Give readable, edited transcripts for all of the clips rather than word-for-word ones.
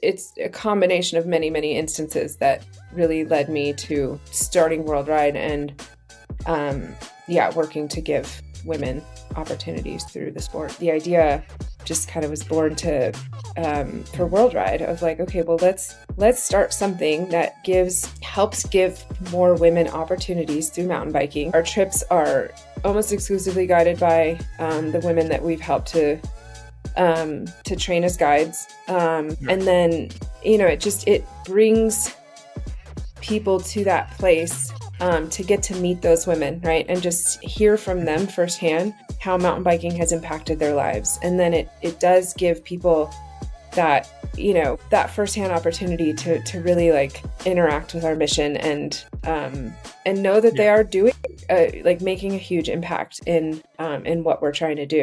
it's a combination of many, many instances that really led me to starting World Ride and working to give women opportunities through the sport. The idea just kind of was born for World Ride of like, okay, well, let's start something that helps give more women opportunities through mountain biking. Our trips are almost exclusively guided by the women that we've helped to train as guides. And then, it brings people to that place to get to meet those women, right? And just hear from them firsthand how mountain biking has impacted their lives. And then it does give people that, that firsthand opportunity to really like interact with our mission and know that they are doing, making a huge impact in what we're trying to do.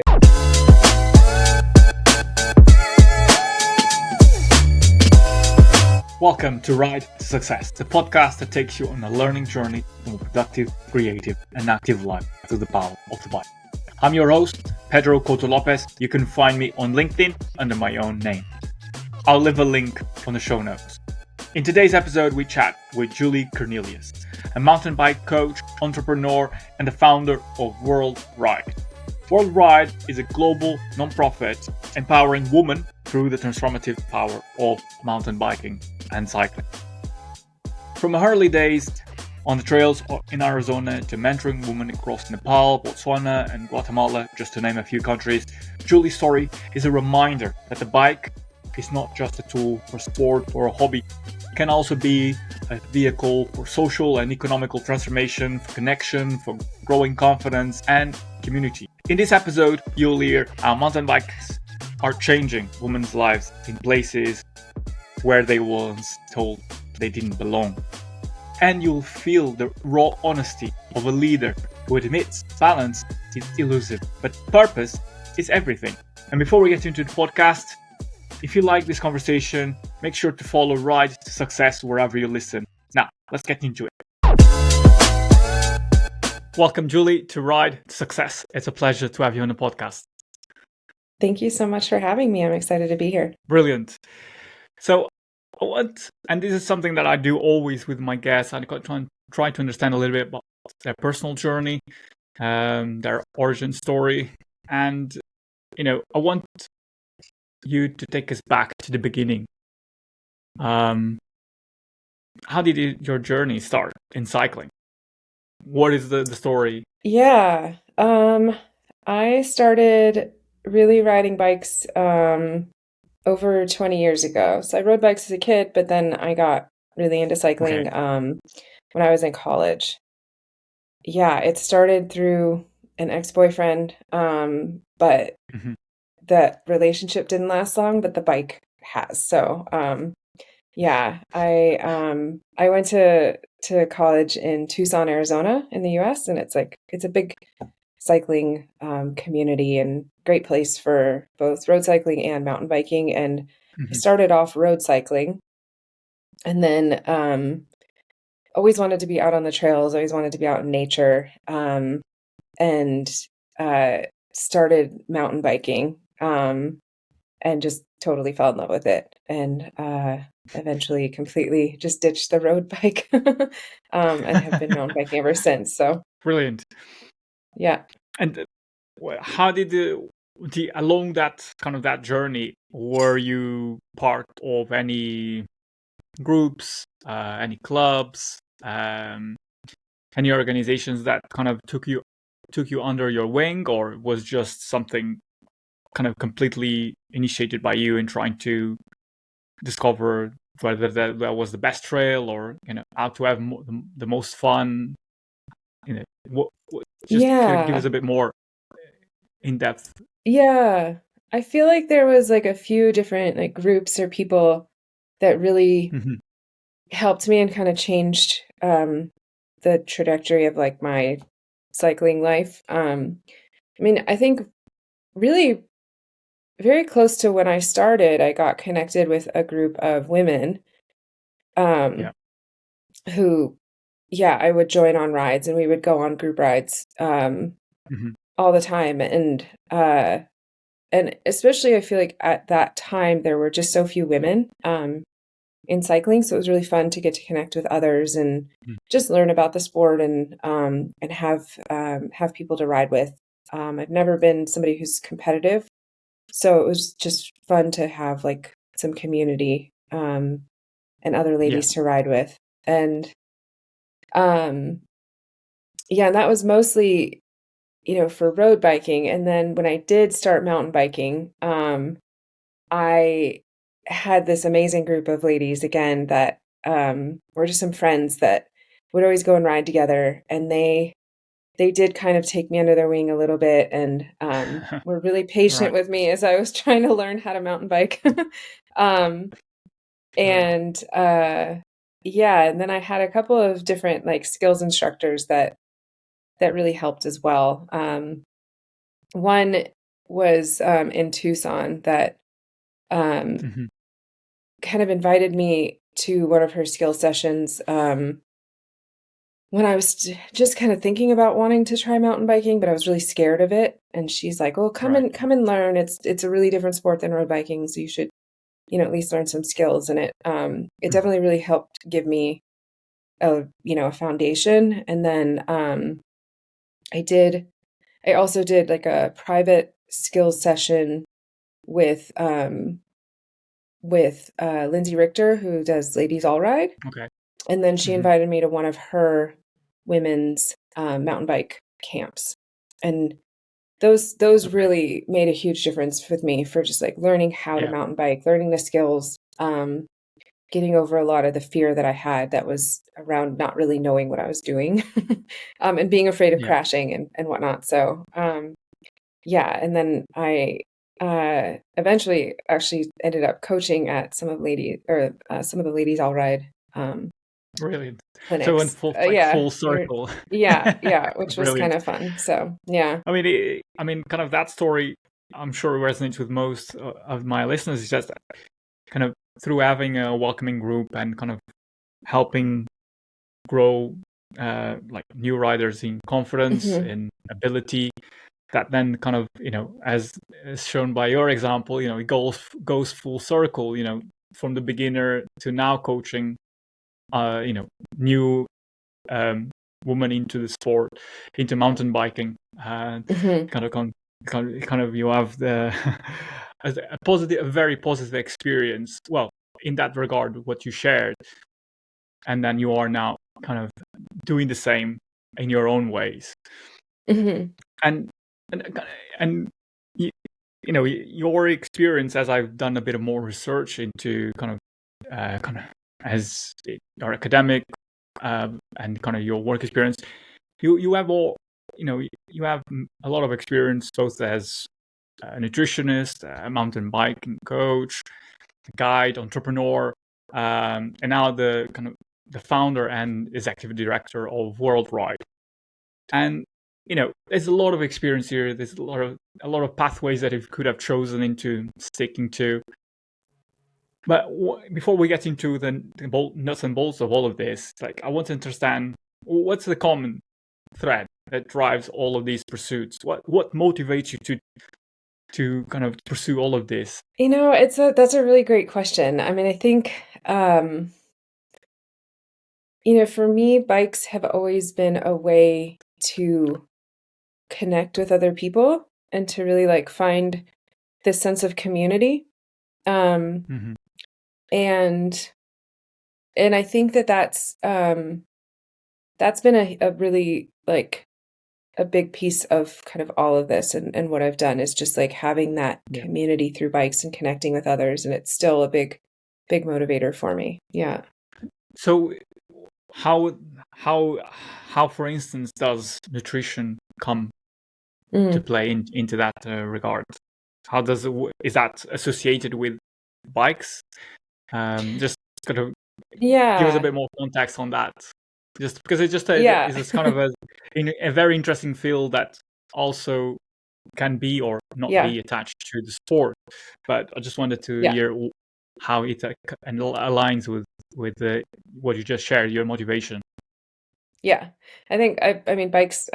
Welcome to Ride to Success, the podcast that takes you on a learning journey to a productive, creative, and active life through the power of the bike. I'm your host, Pedro Couto Lopes. You can find me on LinkedIn under my own name. I'll leave a link on the show notes. In today's episode, we chat with Julie Cornelius, a mountain bike coach, entrepreneur, and the founder of World Ride. World Ride is a global non-profit empowering women through the transformative power of mountain biking and cycling. From early days on the trails in Arizona to mentoring women across Nepal, Botswana, and Guatemala, just to name a few countries, Julie's story is a reminder that the bike is not just a tool for sport or a hobby. It can also be a vehicle for social and economical transformation, for connection, for growing confidence, and community. In this episode, you'll hear how mountain bikes are changing women's lives in places where they once told they didn't belong. And you'll feel the raw honesty of a leader who admits balance is elusive, but purpose is everything. And before we get into the podcast, if you like this conversation, make sure to follow Ride to Success wherever you listen. Now, let's get into it. Welcome, Julie, to Ride to Success. It's a pleasure to have you on the podcast. Thank you so much for having me. I'm excited to be here. Brilliant. So, and this is something that I do always with my guests. I try to understand a little bit about their personal journey, their origin story, and I want you to take us back to the beginning. How did your journey start in cycling? What is the story? Yeah, I started really riding bikes over 20 years ago. So I rode bikes as a kid, but then I got really into cycling when I was in college. Yeah, it started through an ex-boyfriend, but that relationship didn't last long, but the bike has. So I went to college in Tucson, Arizona in the US, and it's a big cycling community and great place for both road cycling and mountain biking. And I started off road cycling and then always wanted to be out on the trails, always wanted to be out in nature, and started mountain biking and just totally fell in love with it. And eventually completely just ditched the road bike and have been mountain biking ever since. So brilliant. Yeah. And how did along that journey, were you part of any groups, any clubs, any organizations that kind of took you under your wing, or was just something kind of completely initiated by you in trying to discover whether that was the best trail, or how to have the most fun? Give us a bit more in depth. Yeah, I feel like there was like a few different groups or people that really helped me and kind of changed the trajectory of like my cycling life. I think really very close to when I started, I got connected with a group of women who, I would join on rides and we would go on group rides all the time. And and especially I feel like at that time there were just so few women in cycling, so it was really fun to get to connect with others and just learn about the sport and have people to ride with. I've never been somebody who's competitive, so it was just fun to have like some community and other Yeah. ladies to ride with. And yeah, and that was mostly, for road biking. And then when I did start mountain biking, I had this amazing group of ladies again that were just some friends that would always go and ride together. And they did kind of take me under their wing a little bit and were really patient Right. with me as I was trying to learn how to mountain bike. um, Right. and yeah, and then I had a couple of different like skills instructors that really helped as well. One was in Tucson that um, Hmm. kind of invited me to one of her skill sessions when I was just kind of thinking about wanting to try mountain biking, but I was really scared of it. And she's like, "Well, Right. come and learn. It's a really different sport than road biking, so you should, at least learn some skills." And it Mhm. definitely really helped give me a foundation. And then I did I also did like a private skills session with Lindsay Richter, who does Ladies All Ride. Okay. And then she Hmm. invited me to one of her women's mountain bike camps. And those Okay. really made a huge difference with me for just like learning how to Yeah. mountain bike, learning the skills, getting over a lot of the fear that I had that was around not really knowing what I was doing, and being afraid of Yeah. crashing and whatnot. So yeah, and then I eventually actually ended up coaching at some of the Ladies All Ride Brilliant. So went clinics. full Yeah, full circle. yeah, which was kind Brilliant. of fun. So yeah. I mean, kind of that story. I'm sure resonates with most of my listeners. Is just kind of through having a welcoming group and kind of helping grow like new riders in confidence Hmm. in ability. That then kind of as shown by your example, it goes full circle. From the beginner to now coaching new um, woman into the sport, into mountain biking. Hmm. Kind of, kind of, you have the a very positive experience. Well, in that regard, what you shared, and then you are now kind of doing the same in your own ways, Hmm. and and you, your experience, as I've done a bit of more research into kind of as your academic and kind of your work experience, you have all you have a lot of experience both as a nutritionist, a mountain biking coach, guide, entrepreneur, and now the kind of the founder and executive director of Worldwide. And there's a lot of experience here. There's a lot of pathways that you could have chosen into sticking to. But before we get into the nuts and bolts of all of this, like I want to understand what's the common thread that drives all of these pursuits. What motivates you to kind of pursue all of this? That's a really great question. I mean, I think for me, bikes have always been a way to connect with other people and to really like find this sense of community. Um, Mm-hmm. and I think that's been a really like a big piece of kind of all of this and what I've done is just like having that Yeah. community through bikes and connecting with others. And it's still a big motivator for me. Yeah. So how how how, for instance, does nutrition come to Mm. play into that regard? How does is that associated with bikes? Just kind of give us a Yeah. bit more context on that. Just because it's just Yeah. it's kind of a very interesting field that also can be or not Yeah. be attached to the sport. But I just wanted to Yeah. hear how it and aligns with what you just shared, your motivation. Yeah. I think I mean bikes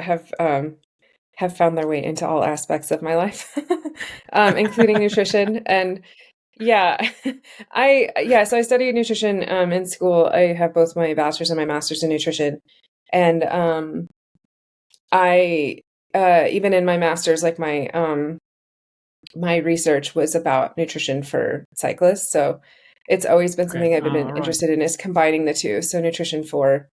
have found their way into all aspects of my life, including nutrition. And yeah, so I studied nutrition in school. I have both my bachelor's and my master's in nutrition. And I even in my master's, like my research was about nutrition for cyclists. So it's always been something I've been Right. interested in, is combining the two. So nutrition for,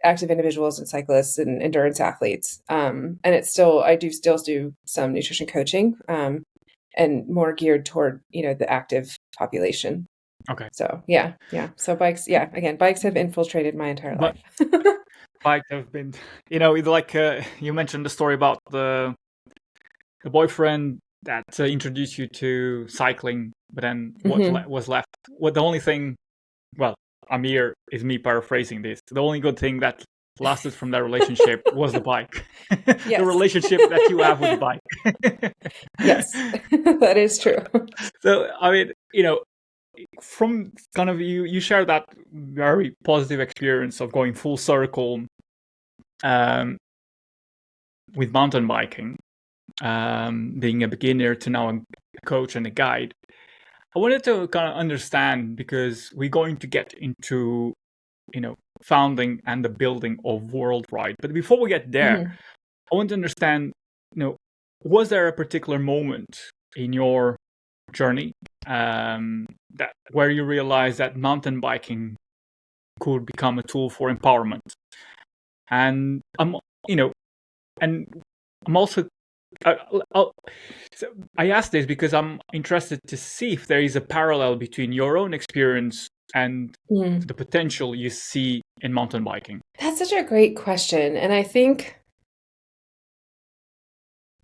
active individuals and cyclists and endurance athletes. And it's still, I do still do some nutrition coaching, and more geared toward, the active population. Okay. So yeah. So bikes, again, bikes have infiltrated my entire But life. bikes have been, like you mentioned the story about the boyfriend that introduced you to cycling, but then what was left? What the only thing? Well, Amir is me paraphrasing this. The only good thing that lasted from that relationship was the bike. Yes. The relationship that you have with the bike. Yes, that is true. So, I mean, from kind of you share that very positive experience of going full circle with mountain biking, being a beginner to now a coach and a guide. I wanted to kind of understand, because we're going to get into, founding and the building of World Ride. But before we get there, I want to understand, was there a particular moment in your journey that where you realized that mountain biking could become a tool for empowerment? And I'm also so I asked this because I'm interested to see if there is a parallel between your own experience and the potential you see in mountain biking. That's such a great question. And I think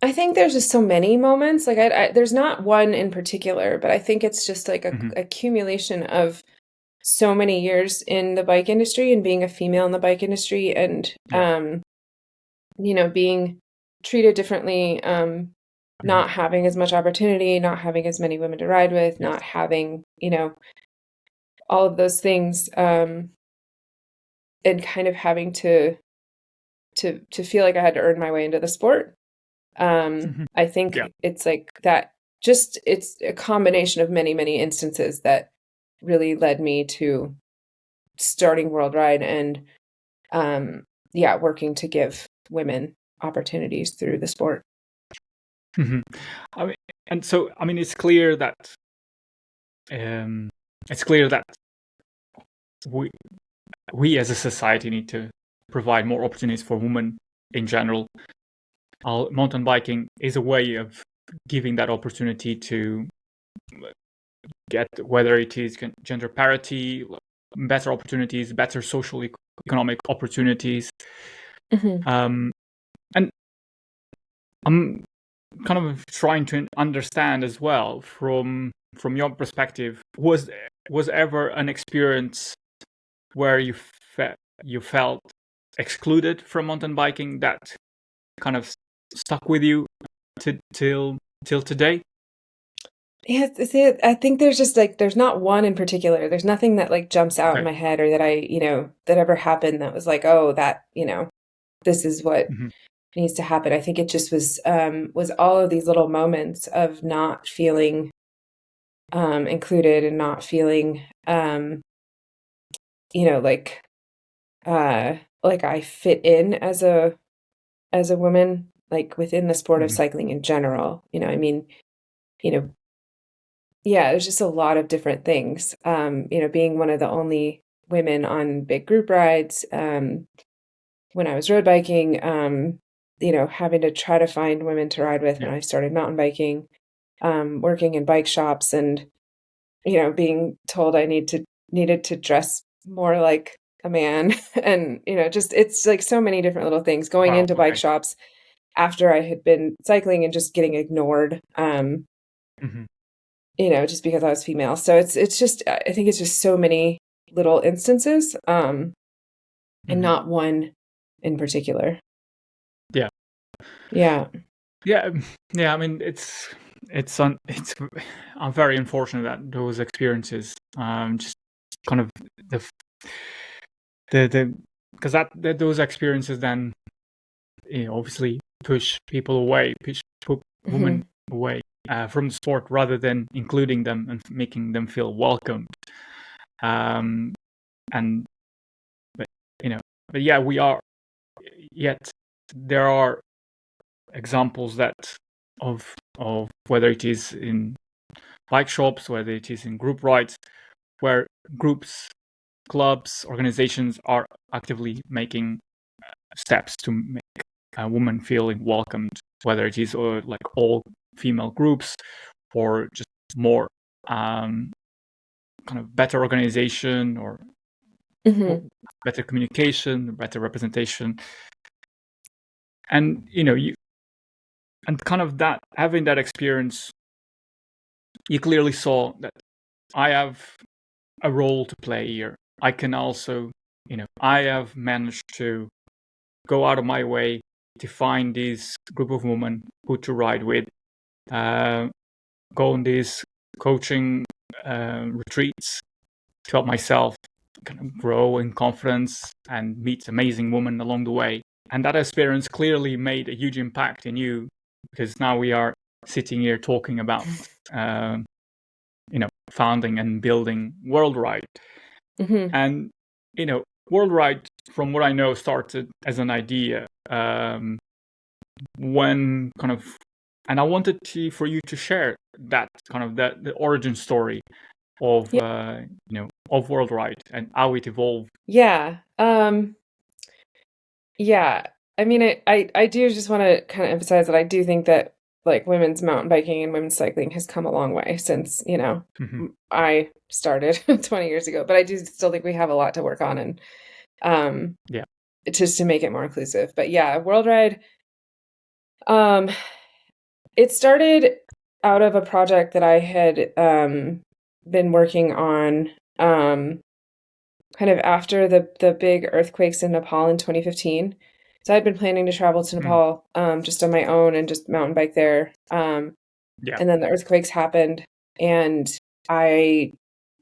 there's just so many moments. Like there's not one in particular, but I think it's just like a accumulation of so many years in the bike industry and being a female in the bike industry, and being treated differently, not having as much opportunity, not having as many women to ride with, not having, all of those things, and kind of having to feel like I had to earn my way into the sport. I think it's like that, just, it's a combination of many, many instances that really led me to starting World Ride and, working to give women opportunities through the sport. I mean, it's clear that we as a society need to provide more opportunities for women in general. Mountain biking is a way of giving that opportunity to get, whether it is gender parity, better opportunities, better social economic opportunities. And I'm kind of trying to understand as well from your perspective, was ever an experience where you felt excluded from mountain biking that kind of stuck with you till today? Yeah, I think there's just like, there's not one in particular. There's nothing that like jumps out in my head, or that that ever happened that was like, oh, that, this is what needs to happen. I think it just was all of these little moments of not feeling included, and not feeling like I fit in as a woman, like within the sport of cycling in general. There's just a lot of different things. Being one of the only women on big group rides, when I was road biking, having to try to find women to ride with when I started mountain biking, working in bike shops, and, being told I needed to dress more like a man. And, just, it's like so many different little things going into bike shops after I had been cycling and just getting ignored. Just because I was female. So it's just, I think it's just so many little instances, and not one in particular. Yeah. I mean, I'm very unfortunate that those experiences, just kind of the because those experiences then, obviously push people away, push women away from the sport rather than including them and making them feel welcomed. But yeah, we are. Yet there are examples of whether it is in bike shops, whether it is in group rides, where groups, clubs, organizations are actively making steps to make a woman feeling welcomed, whether it is like all female groups or just more kind of better organization or better communication, better representation. And kind of that, having that experience, you clearly saw that I have a role to play here. I can also, I have managed to go out of my way to find this group of women who to ride with, go on these coaching retreats to help myself kind of grow in confidence and meet amazing women along the way. And that experience clearly made a huge impact in you, because now we are sitting here talking about, founding and building World Ride. And, World Ride, from what I know, started as an idea when kind of, and I wanted for you to share that kind of the origin story of of World Ride and how it evolved. Yeah. Yeah. I mean, I do just want to kind of emphasize that I do think that like women's mountain biking and women's cycling has come a long way since, I started 20 years ago, but I do still think we have a lot to work on and just to make it more inclusive. But yeah, World Ride, it started out of a project that I had been working on kind of after the big earthquakes in Nepal in 2015. So I'd been planning to travel to Nepal just on my own and just mountain bike there. And then the earthquakes happened, and I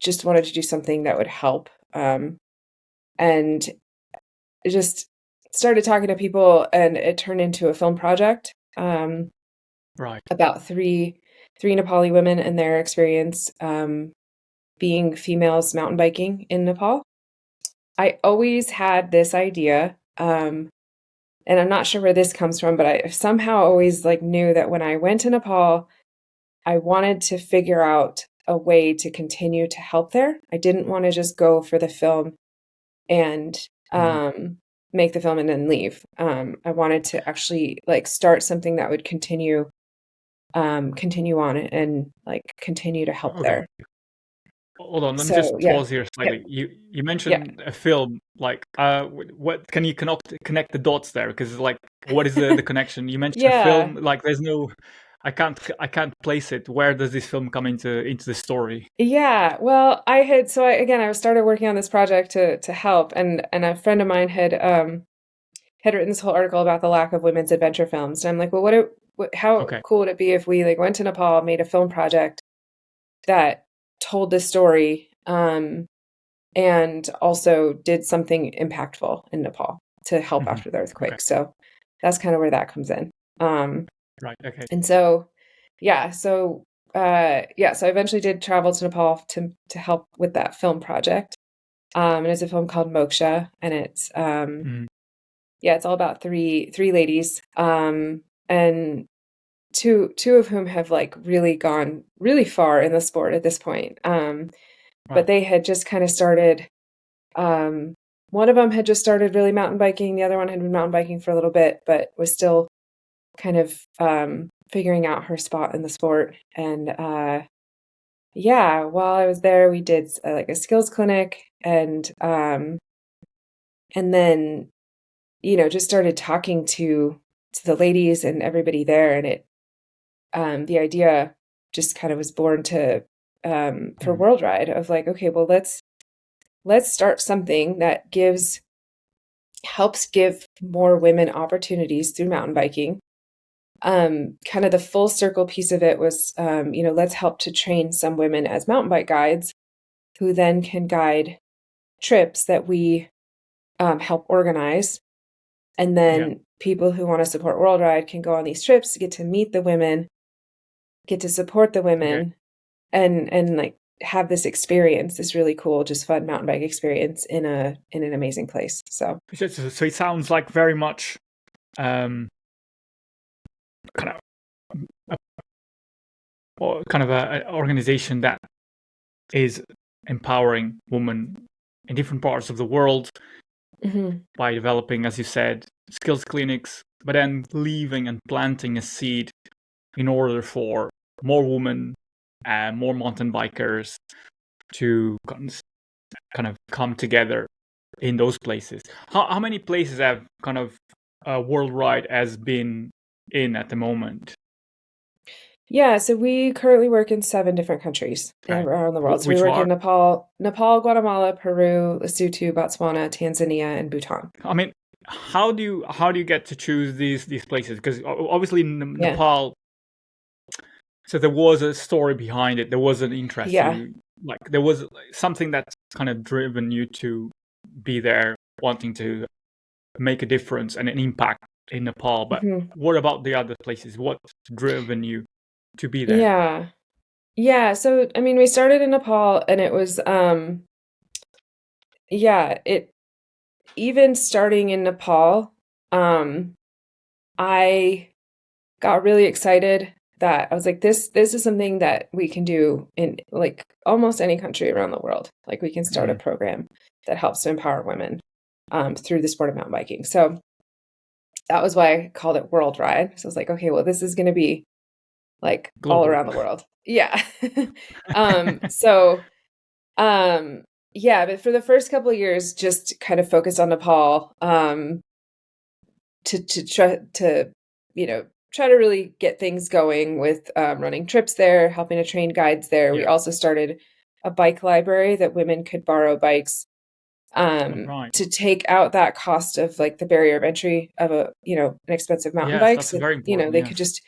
just wanted to do something that would help. And just started talking to people, and it turned into a film project about three Nepali women and their experience being females mountain biking in Nepal. I always had this idea, and I'm not sure where this comes from, but I somehow always knew that when I went to Nepal, I wanted to figure out a way to continue to help there. I didn't want to just go for the film and make the film and then leave. I wanted to actually start something that would continue on it and continue to help there. Hold on, let me just pause here slightly. You mentioned a film. What can you connect the dots there? Because what is the connection? You mentioned a film. There's no, I can't place it. Where does this film come into the story? Yeah, well, I started working on this project to help, and a friend of mine had written this whole article about the lack of women's adventure films, and I'm like, well, how cool would it be if we went to Nepal, made a film project that told this story, and also did something impactful in Nepal to help after the earthquake. Okay. So that's kind of where that comes in. Right. Okay. And so, so I eventually did travel to Nepal to help with that film project. And it's a film called Moksha, and it's it's all about three ladies, and two of whom have really gone really far in the sport at this point. But they had just kind of started, one of them had just started really mountain biking. The other one had been mountain biking for a little bit, but was still kind of figuring out her spot in the sport. And while I was there, we did a skills clinic, and then, just started talking to the ladies and everybody there. And it, the idea just kind of was born for World Ride of okay, well, let's start something that helps give more women opportunities through mountain biking. Kind of the full circle piece of it was, let's help to train some women as mountain bike guides, who then can guide trips that we help organize. And then people who want to support Worldwide can go on these trips, get to meet the women, get to support the women, and like have this experience, this really cool, just fun mountain bike experience in an amazing place. So it sounds like very much kind of an organization that is empowering women in different parts of the world by developing, as you said, skills clinics, but then leaving and planting a seed in order for more women and more mountain bikers to kind of come together in those places. How many places have kind of Worldwide has been in at the moment? Yeah, so we currently work in 7 different countries around the world. So we work in Nepal, Guatemala, Peru, Lesotho, Botswana, Tanzania, and Bhutan. I mean, how do you get to choose these places? Because obviously Nepal. So there was a story behind it. There was an interest. Yeah. There was something that's kind of driven you to be there, wanting to make a difference and an impact in Nepal. But what about the other places? What's driven you to be there? Yeah. So, I mean, we started in Nepal, and it was, even starting in Nepal, I got really excited that I was like, this is something that we can do in like almost any country around the world. Like we can start a program that helps to empower women through the sport of mountain biking. So that was why I called it Worldwide. So I was like, okay, well, this is going to be like global, all around the world. Yeah. But for the first couple of years, just kind of focused on Nepal to try to, try to really get things going with running trips there, helping to train guides there. Yeah. We also started a bike library that women could borrow bikes to take out that cost of like the barrier of entry of an expensive mountain bike. So, very important, they could just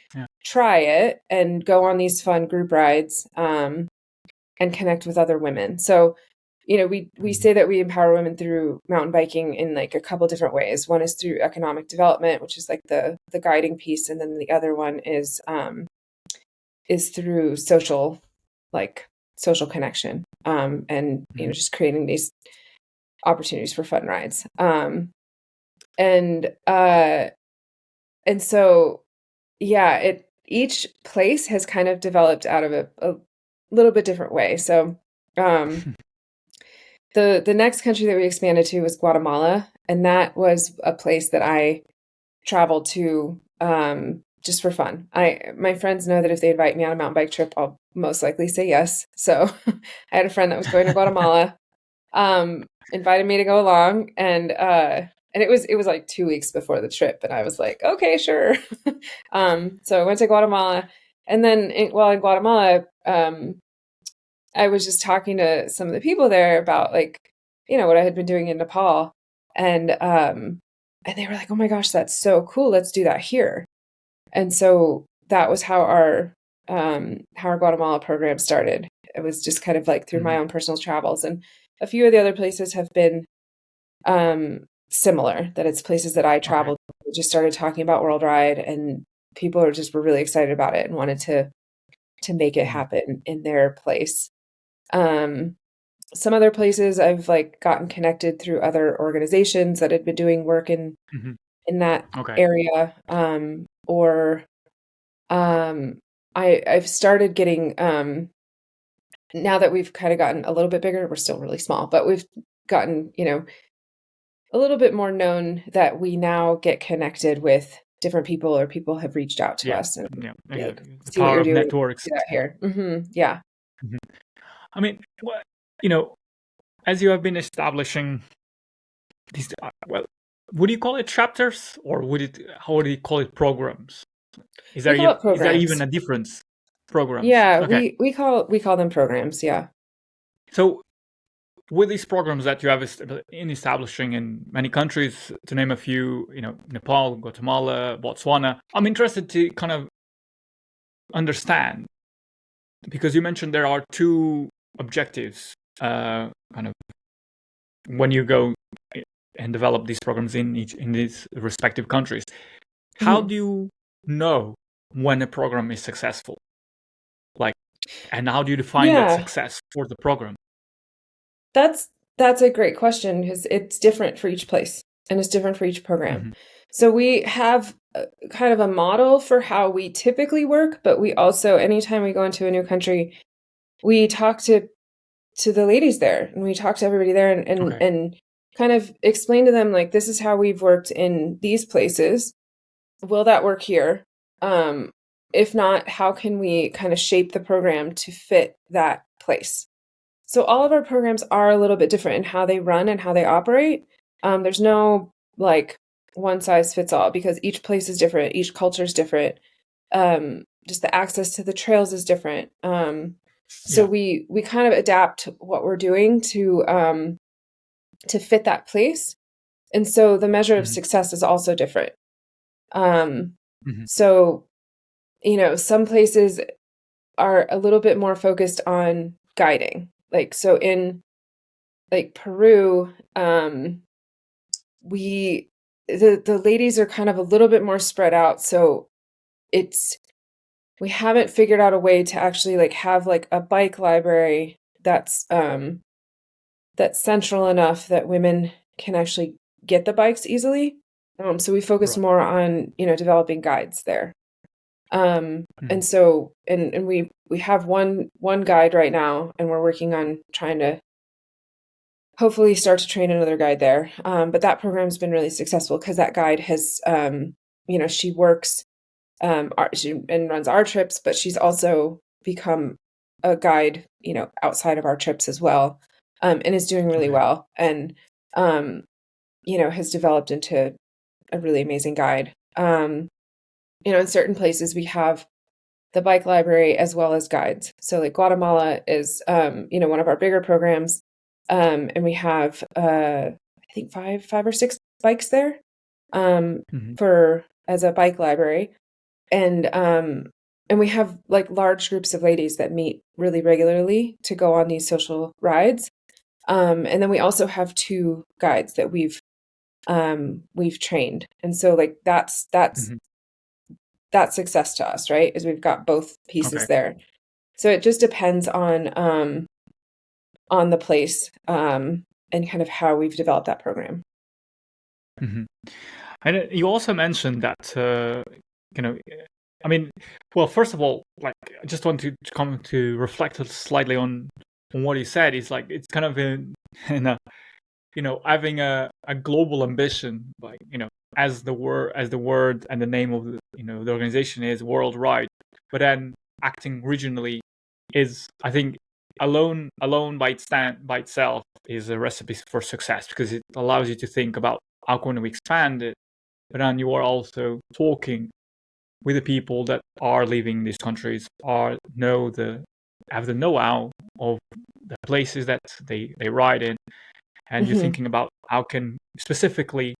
try it and go on these fun group rides and connect with other women. So, we say that we empower women through mountain biking in like a couple different ways. One is through economic development, which is like the guiding piece. And then the other one is through social connection and, just creating these opportunities for fun rides. And so, each place has kind of developed out of a little bit different way. So, the next country that we expanded to was Guatemala, and that was a place that I traveled to just for fun. My friends know that if they invite me on a mountain bike trip, I'll most likely say yes. So I had a friend that was going to Guatemala, invited me to go along, and it was like 2 weeks before the trip, and I was like, okay, sure. So I went to Guatemala, and then while in Guatemala, I was just talking to some of the people there about like, what I had been doing in Nepal, and they were like, oh my gosh, that's so cool. Let's do that here. And so that was how our Guatemala program started. It was just kind of like through my own personal travels, and a few of the other places have been similar, that it's places that I traveled, just started talking about Worldwide, and people were really excited about it and wanted to make it happen in their place. Some other places I've like gotten connected through other organizations that had been doing work in that area. I've started getting, now that we've kind of gotten a little bit bigger, we're still really small, but we've gotten, a little bit more known, that we now get connected with different people, or people have reached out to us and like, see what you're doing, networks. Do that here. Yeah. I mean, as you have been establishing these, would you call it chapters, or how would you call it, programs? Is there even a difference? Programs. Yeah, we call them programs. Yeah. So, with these programs that you have in establishing in many countries, to name a few, Nepal, Guatemala, Botswana, I'm interested to kind of understand, because you mentioned there are 2 objectives, kind of when you go and develop these programs in these respective countries. How Mhm. do you know when a program is successful? Like, and how do you define that Yeah, success for the program? that's that's a great question because it's different for each place and it's different for each program. Mm-hmm. So we have kind of a model for how we typically work, but we also, anytime we go into a new country, we talk to the ladies there and we talk to everybody there Okay. and kind of explain to them like, this is how we've worked in these places. Will that work here? Um, if not, how can we kind of shape the program to fit that place? So all of our programs are a little bit different in how they run and how they operate. There's no like one size fits all because each place is different, each culture is different. Just the access to the trails is different. So Yeah. we kind of adapt what we're doing to fit that place. And so the measure of Mm-hmm. success is also different. Um, Mm-hmm. so some places are a little bit more focused on guiding. Like so in like Peru, we the ladies are kind of a little bit more spread out. So it's we haven't figured out a way to actually like have like a bike library that's central enough that women can actually get the bikes easily. So we focus Right. more on, developing guides there. Mm-hmm. And so and we have one guide right now and we're working on trying to hopefully start to train another guide there. But that program's been really successful because that guide has she works she and runs our trips, but she's also become a guide, outside of our trips as well. And is doing really Okay. well and has developed into a really amazing guide. In certain places we have the bike library as well as guides. So like Guatemala is one of our bigger programs. And we have I think five or six bikes there Mm-hmm. for as a bike library. And we have like large groups of ladies that meet really regularly to go on these social rides. And then we also have two guides that we've trained. And so like Mm-hmm. that's success to us, right? Is we've got both Okay. pieces there. So it just depends on the place and kind of how we've developed that program. Mm-hmm. And you also mentioned that I mean, well, first of all, like I just want to come to reflect slightly on what you said. It's like it's kind of in a having a global ambition, like as the word and the name of the organization is worldwide, but then acting regionally is, I think, alone by itself is a recipe for success because it allows you to think about how can we expand it, but then you are also talking with the people that are living these countries, have the know-how of the places that they ride in, and you're Hmm. thinking about how can specifically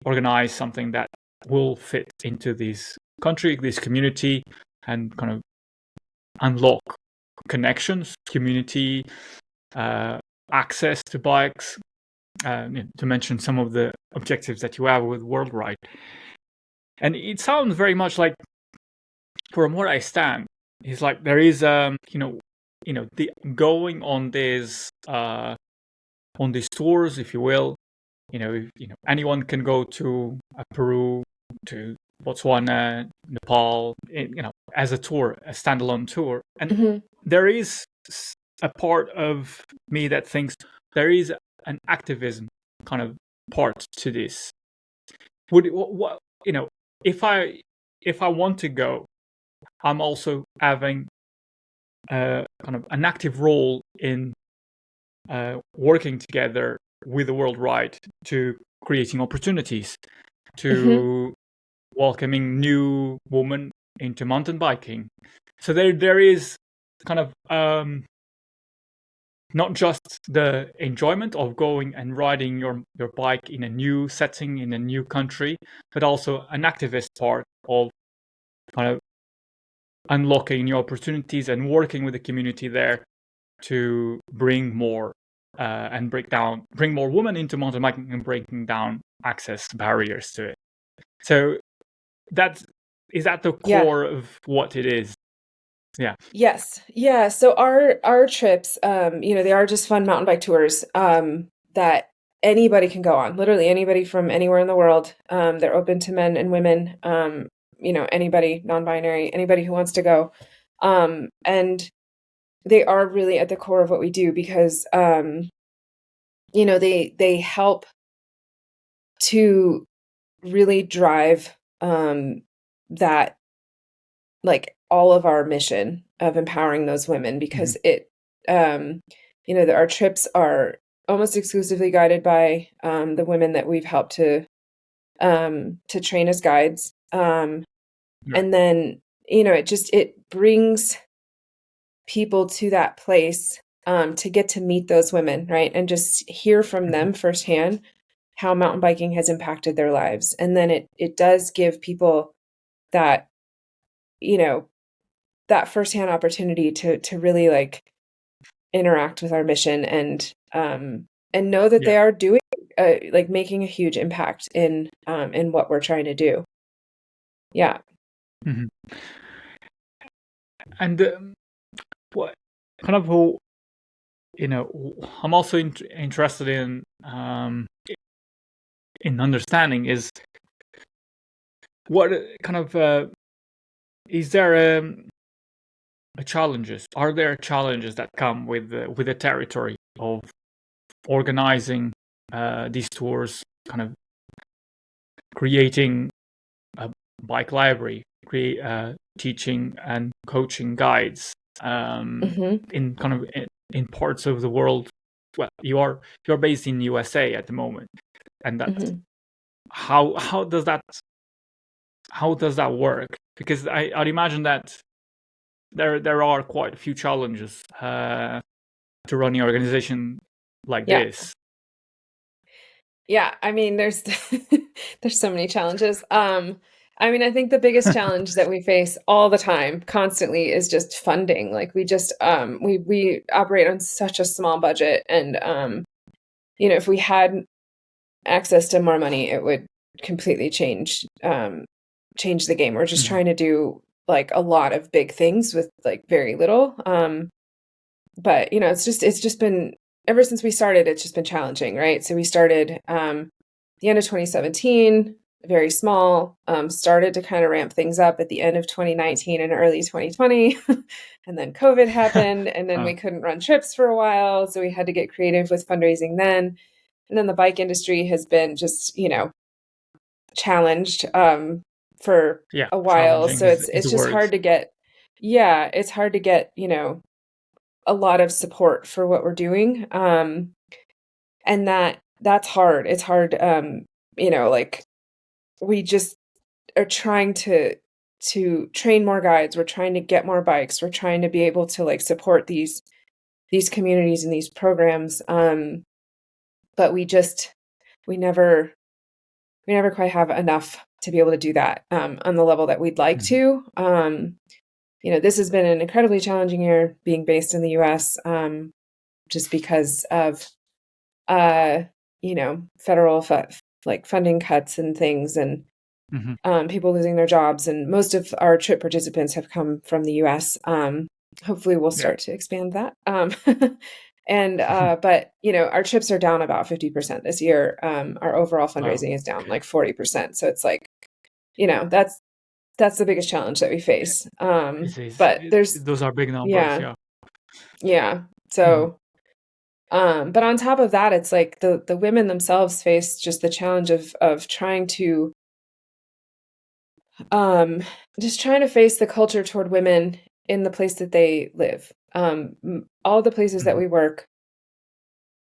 organize something that will fit into this country, this community, and kind of unlock connections, community, uh, access to bikes, to mention some of the objectives that you have with World Ride. And it sounds very much like, from where I stand, is like there is the going on these tours, if you will. Anyone can go to Peru, to Botswana, Nepal, as a tour, a standalone tour. And Hmm. there is a part of me that thinks there is an activism kind of part to this. Would what if I want to go, I'm also having kind of an active role in working together with the World Ride to creating opportunities, Hmm. to welcoming new women into mountain biking. So there is kind of not just the enjoyment of going and riding your bike in a new setting in a new country, but also an activist part of kind of unlocking new opportunities and working with the community there to bring more and bring more women into mountain biking and breaking down access barriers to it. So is that the core of what it is? Yeah. Yes. Yeah. So our trips, they are just fun mountain bike tours that anybody can go on. Literally anybody from anywhere in the world. They're open to men and women. Anybody non-binary, anybody who wants to go. And they are really at the core of what we do because they help to really drive that, like, all of our mission of empowering those women, because our trips are almost exclusively guided by the women that we've helped to train as guides. And then, it brings people to that place to get to meet those women, right? And just hear from them firsthand how mountain biking has impacted their lives. And then it does give people that, that firsthand opportunity to really, like, interact with our mission and know that they are doing like making a huge impact in what we're trying to do. Yeah. Mm-hmm. And what kind of who, I'm also interested in understanding is what kind of is there challenges? Are there challenges that come with the territory of organizing these tours, kind of creating a bike library, teaching and coaching guides in kind of in parts of the world? Well, you're based in USA at the moment, and that's how does that work? Because I'd imagine that there are quite a few challenges to run an organization like this. Yeah, I mean, there's there's so many challenges. I think the biggest challenge that we face all the time, constantly, is just funding. Like, we just we operate on such a small budget, and if we had access to more money, it would completely change the game. We're just trying to do, like, a lot of big things with, like, very little. But it's just been, ever since we started, it's just been challenging, right? So we started the end of 2017, very small, started to kind of ramp things up at the end of 2019 and early 2020. And then COVID happened, and then we couldn't run trips for a while. So we had to get creative with fundraising then. And then the bike industry has been just, challenged for a while. So it's just hard to get, it's hard to get, a lot of support for what we're doing. And that's hard. It's hard. Like, we just are trying to train more guides. We're trying to get more bikes. We're trying to be able to, like, support these communities and these programs. But we never quite have enough to be able to do that on the level that we'd like to. This has been an incredibly challenging year being based in the US, just because of, federal funding cuts and things, and people losing their jobs. And most of our trip participants have come from the US. Hopefully we'll start to expand that. And, but, our trips are down about 50% this year. Our overall fundraising is down like 40%. So it's like, that's the biggest challenge that we face. But those are big numbers. Yeah. So, but on top of that, it's like the women themselves face just the challenge of trying to, just trying to face the culture toward women in the place that they live. All the places that we work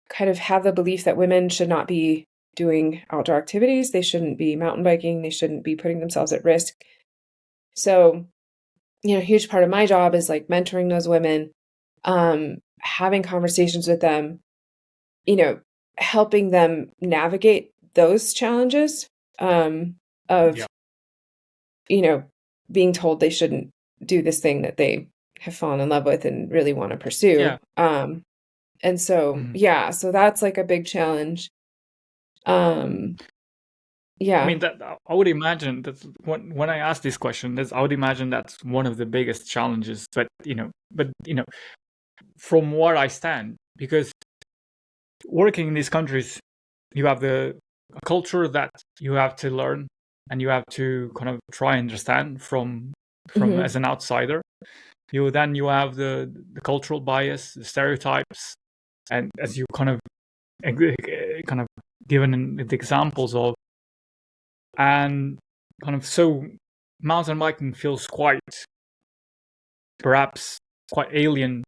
kind of have the belief that women should not be doing outdoor activities. They shouldn't be mountain biking. They shouldn't be putting themselves at risk. So, a huge part of my job is, like, mentoring those women, having conversations with them, helping them navigate those challenges, of, being told they shouldn't do this thing that they have fallen in love with and really want to pursue. And so, yeah, so that's like a big challenge. Yeah. I mean, that I would imagine that when I ask this question, I would imagine that's one of the biggest challenges. But from where I stand, because working in these countries, you have a culture that you have to learn, and you have to kind of try and understand from as an outsider. You have the cultural bias, the stereotypes, and as you kind of given the examples of, and kind of so mountain biking feels perhaps quite alien,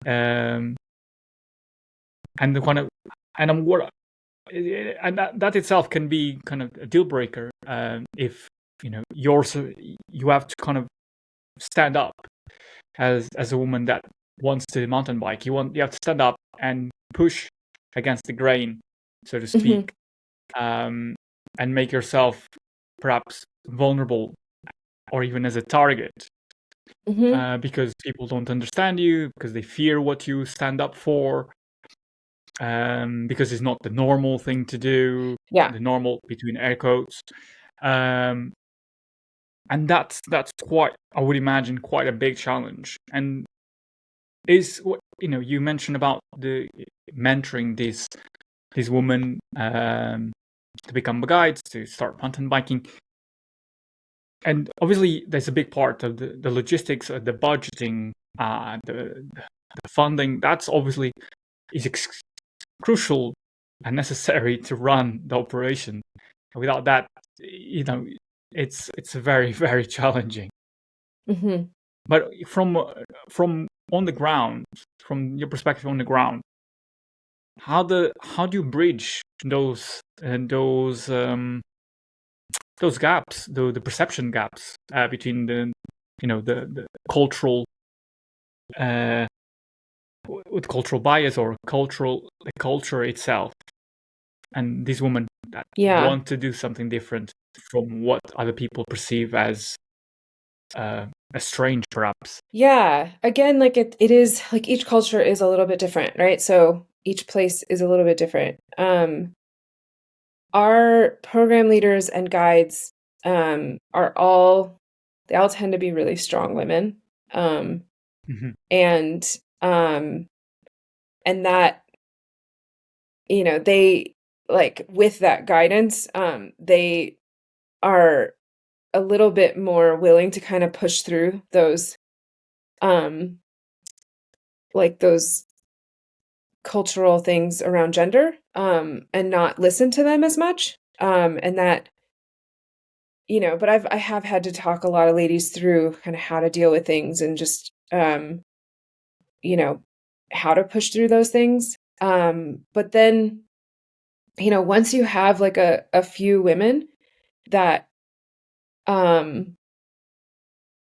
and the kind of and I'm what and that itself can be kind of a deal breaker, if you have to kind of stand up as a woman that wants to mountain bike. You have to stand up and push against the grain, so to speak, and make yourself perhaps vulnerable, or even as a target, because people don't understand you, because they fear what you stand up for, because it's not the normal thing to do, the normal between air quotes, and that's quite, I would imagine, quite a big challenge. And is what you mentioned about the mentoring these women to become guides, to start mountain biking. And obviously, there's a big part of the logistics, the budgeting, the funding. That's obviously is crucial and necessary to run the operation. Without that, it's very, very challenging. But from on the ground, from your perspective on the ground, how do you bridge those gaps, the perception gaps, between the cultural with cultural bias, or the culture itself, and these women that want to do something different from what other people perceive as strange, perhaps. Yeah. Again, like it is like each culture is a little bit different, right? So each place is a little bit different. Our program leaders and guides they all tend to be really strong women. And that, they, like, with that guidance, they are a little bit more willing to kind of push through those, like those cultural things around gender, and not listen to them as much. And that, but I have had to talk a lot of ladies through kind of how to deal with things, and just, how to push through those things. But then, once you have like a few women that,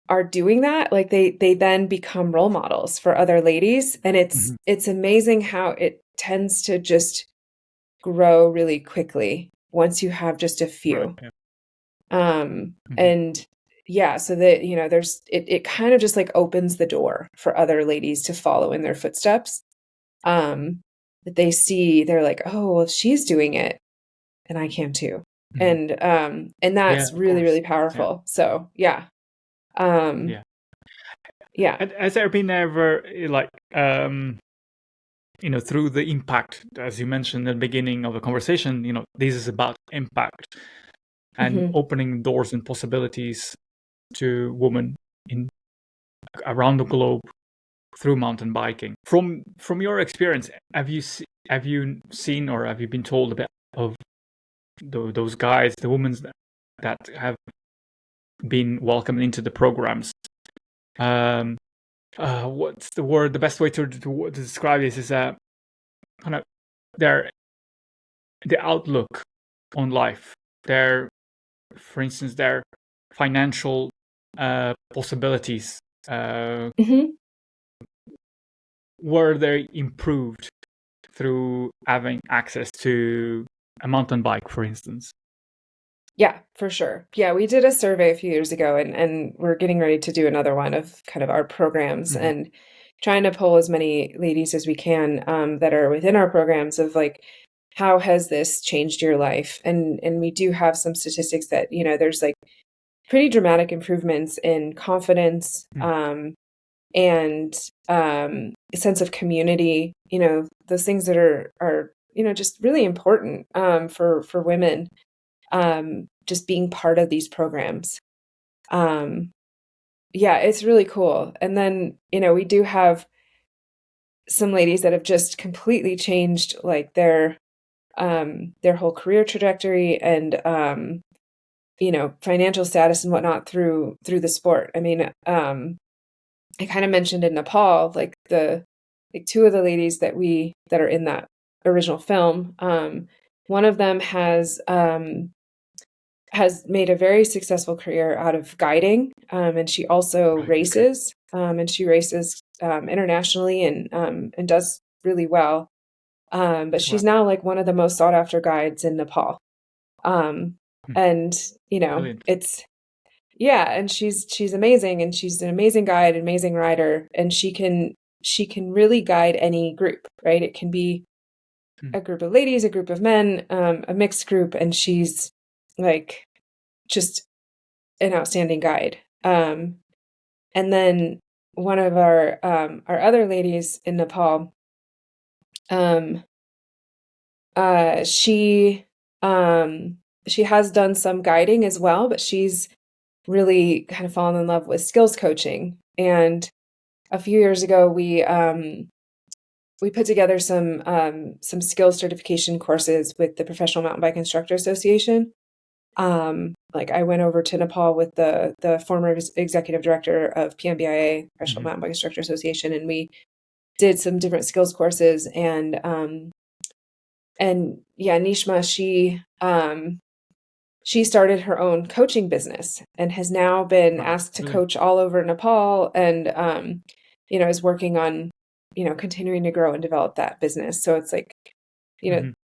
are doing that, like they then become role models for other ladies. And it's amazing how it tends to just grow really quickly once you have just a few. Right, yeah. And yeah, so that, there's, it kind of just like opens the door for other ladies to follow in their footsteps. That they see, they're like, oh, well, if she's doing it, and I can too. And that's really, really powerful. Yeah. So yeah. Yeah. Has there been ever, like, through the impact, as you mentioned at the beginning of the conversation, this is about impact and opening doors and possibilities to women around the globe through mountain biking. From your experience, have you seen, or have you been told about of those guys, the women that have been welcomed into the programs? What's the word? The best way to describe this is kind of the outlook on life. For instance, their financial possibilities. Were they improved through having access to a mountain bike, for instance? Yeah, for sure. Yeah, we did a survey a few years ago, and we're getting ready to do another one of kind of our programs. And trying to pull as many ladies as we can that are within our programs of like, how has this changed your life? And we do have some statistics that, there's like pretty dramatic improvements in confidence, and a sense of community, those things that are just really important for women, just being part of these programs. Yeah, it's really cool. And then, we do have some ladies that have just completely changed like their whole career trajectory and financial status and whatnot through the sport. I mean, I kind of mentioned in Nepal, like two of the ladies that are in that original film. One of them has made a very successful career out of guiding, and she also races, and she races internationally and does really well. But she's now like one of the most sought after guides in Nepal. And Brilliant. and she's amazing, and she's an amazing guide, amazing rider, and she can really guide any group, right? It can be a group of ladies, a group of men, a mixed group, and she's like just an outstanding guide. And then one of our other ladies in Nepal, she has done some guiding as well, but she's really kind of fallen in love with skills coaching. And a few years ago, we put together some skills certification courses with the Professional Mountain Bike Instructor Association. Like I went over to Nepal with the former executive director of PMBIA, Professional Mountain Bike Instructor Association, and we did some different skills courses. And yeah, Nishma, she started her own coaching business and has now been asked to coach all over Nepal, and is working on continuing to grow and develop that business. So it's like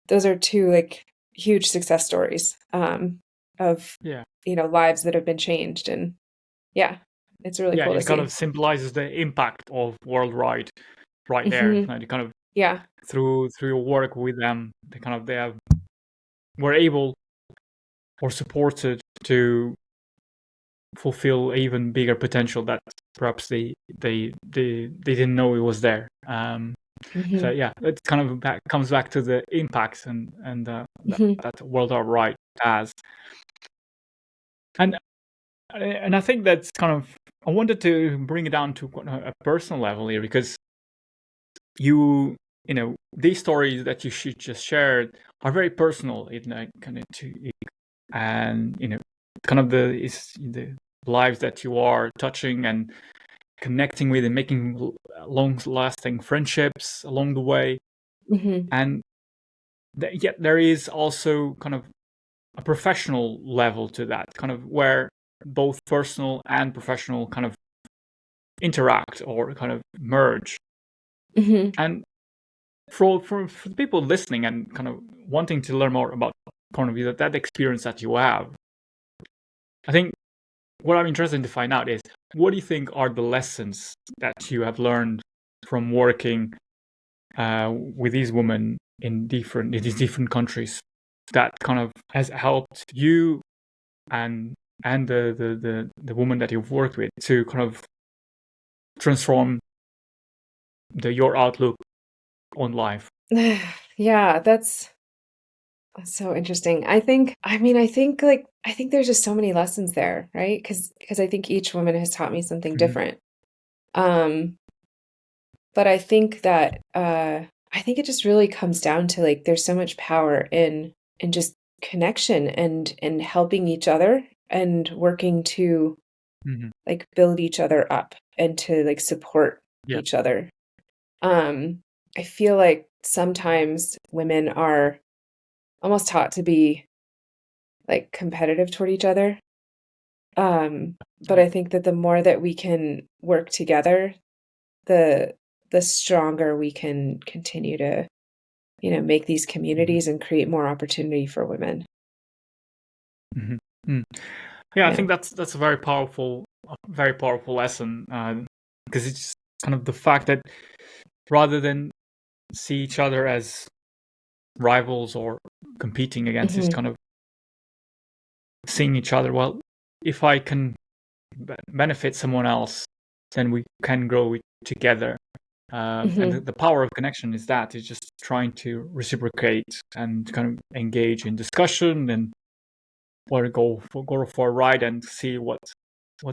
those are two like huge success stories of lives that have been changed, and it's really cool to see. It kind of symbolizes the impact of worldwide right there. And kind of through your work with them, they were able or supported to fulfill even bigger potential that perhaps they didn't know it was there. So it kind of comes back to the impacts and that World Are Right has. And I think that's kind of, I wanted to bring it down to a personal level here, because these stories that you just shared are very personal and kind of the lives that you are touching and connecting with and making long-lasting friendships along the way. And yet there is also kind of a professional level to that, kind of where both personal and professional kind of interact or kind of merge. And for the people listening and kind of wanting to learn more about kind of that experience that you have, I think what I'm interested to find out is, what do you think are the lessons that you have learned from working with these women in these different countries that kind of has helped you and the woman that you've worked with to kind of transform your outlook on life? Yeah, that's so interesting. I think there's just so many lessons there, right? Because I think each woman has taught me something different. But I think that I think it just really comes down to like there's so much power in just connection and helping each other and working to like build each other up and to like support each other. I feel like sometimes women are almost taught to be like competitive toward each other. But I think that the more that we can work together, the stronger we can continue to, make these communities and create more opportunity for women. I think that's a very powerful lesson, because kind of the fact that rather than see each other as rivals or competing against, is kind of seeing each other, well, if I can benefit someone else, then we can grow it together. And the power of connection is that it's just trying to reciprocate and kind of engage in discussion and or go for a ride and see what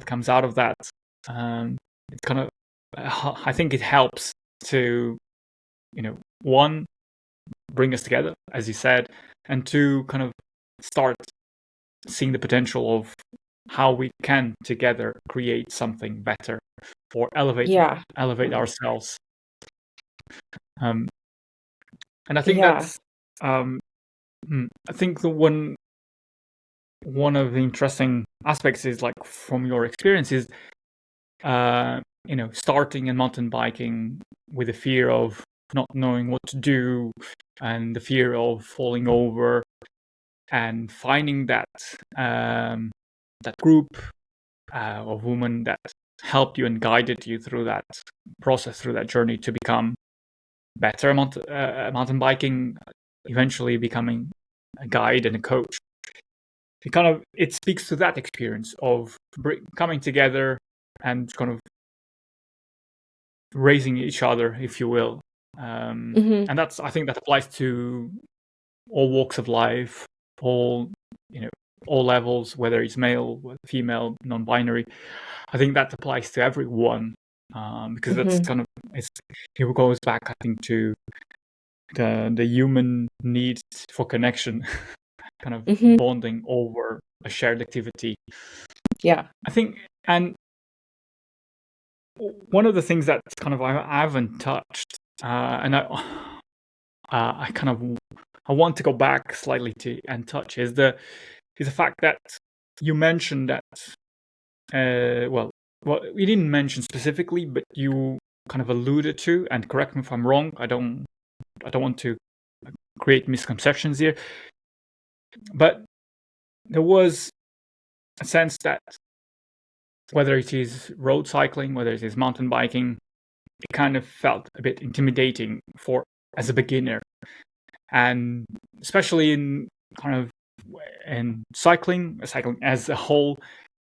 comes out of that. It's kind of, I think it helps to, one, bring us together, as you said, and two, kind of start seeing the potential of how we can together create something better or elevate ourselves. And I think that's I think the one of the interesting aspects is, like, from your experience is starting in mountain biking with the fear of not knowing what to do and the fear of falling over, and finding that that group of women that helped you and guided you through that process, through that journey to become better mountain biking, eventually becoming a guide and a coach. It speaks to that experience of coming together and kind of raising each other, if you will. And I think that applies to all walks of life, all levels, whether it's male, female, non-binary. I think that applies to everyone, because that's kind of, it goes back, I think, to the human need for connection, kind of bonding over a shared activity. Yeah, I think, and one of the things that kind of I haven't touched, and I kind of I want to go back slightly to and touch is the fact that you mentioned that well, you didn't mention specifically, but you kind of alluded to, and correct me if I'm wrong. I don't want to create misconceptions here, but there was a sense that whether it is road cycling, whether it is mountain biking, it kind of felt a bit intimidating as a beginner, and especially in kind of in cycling as a whole,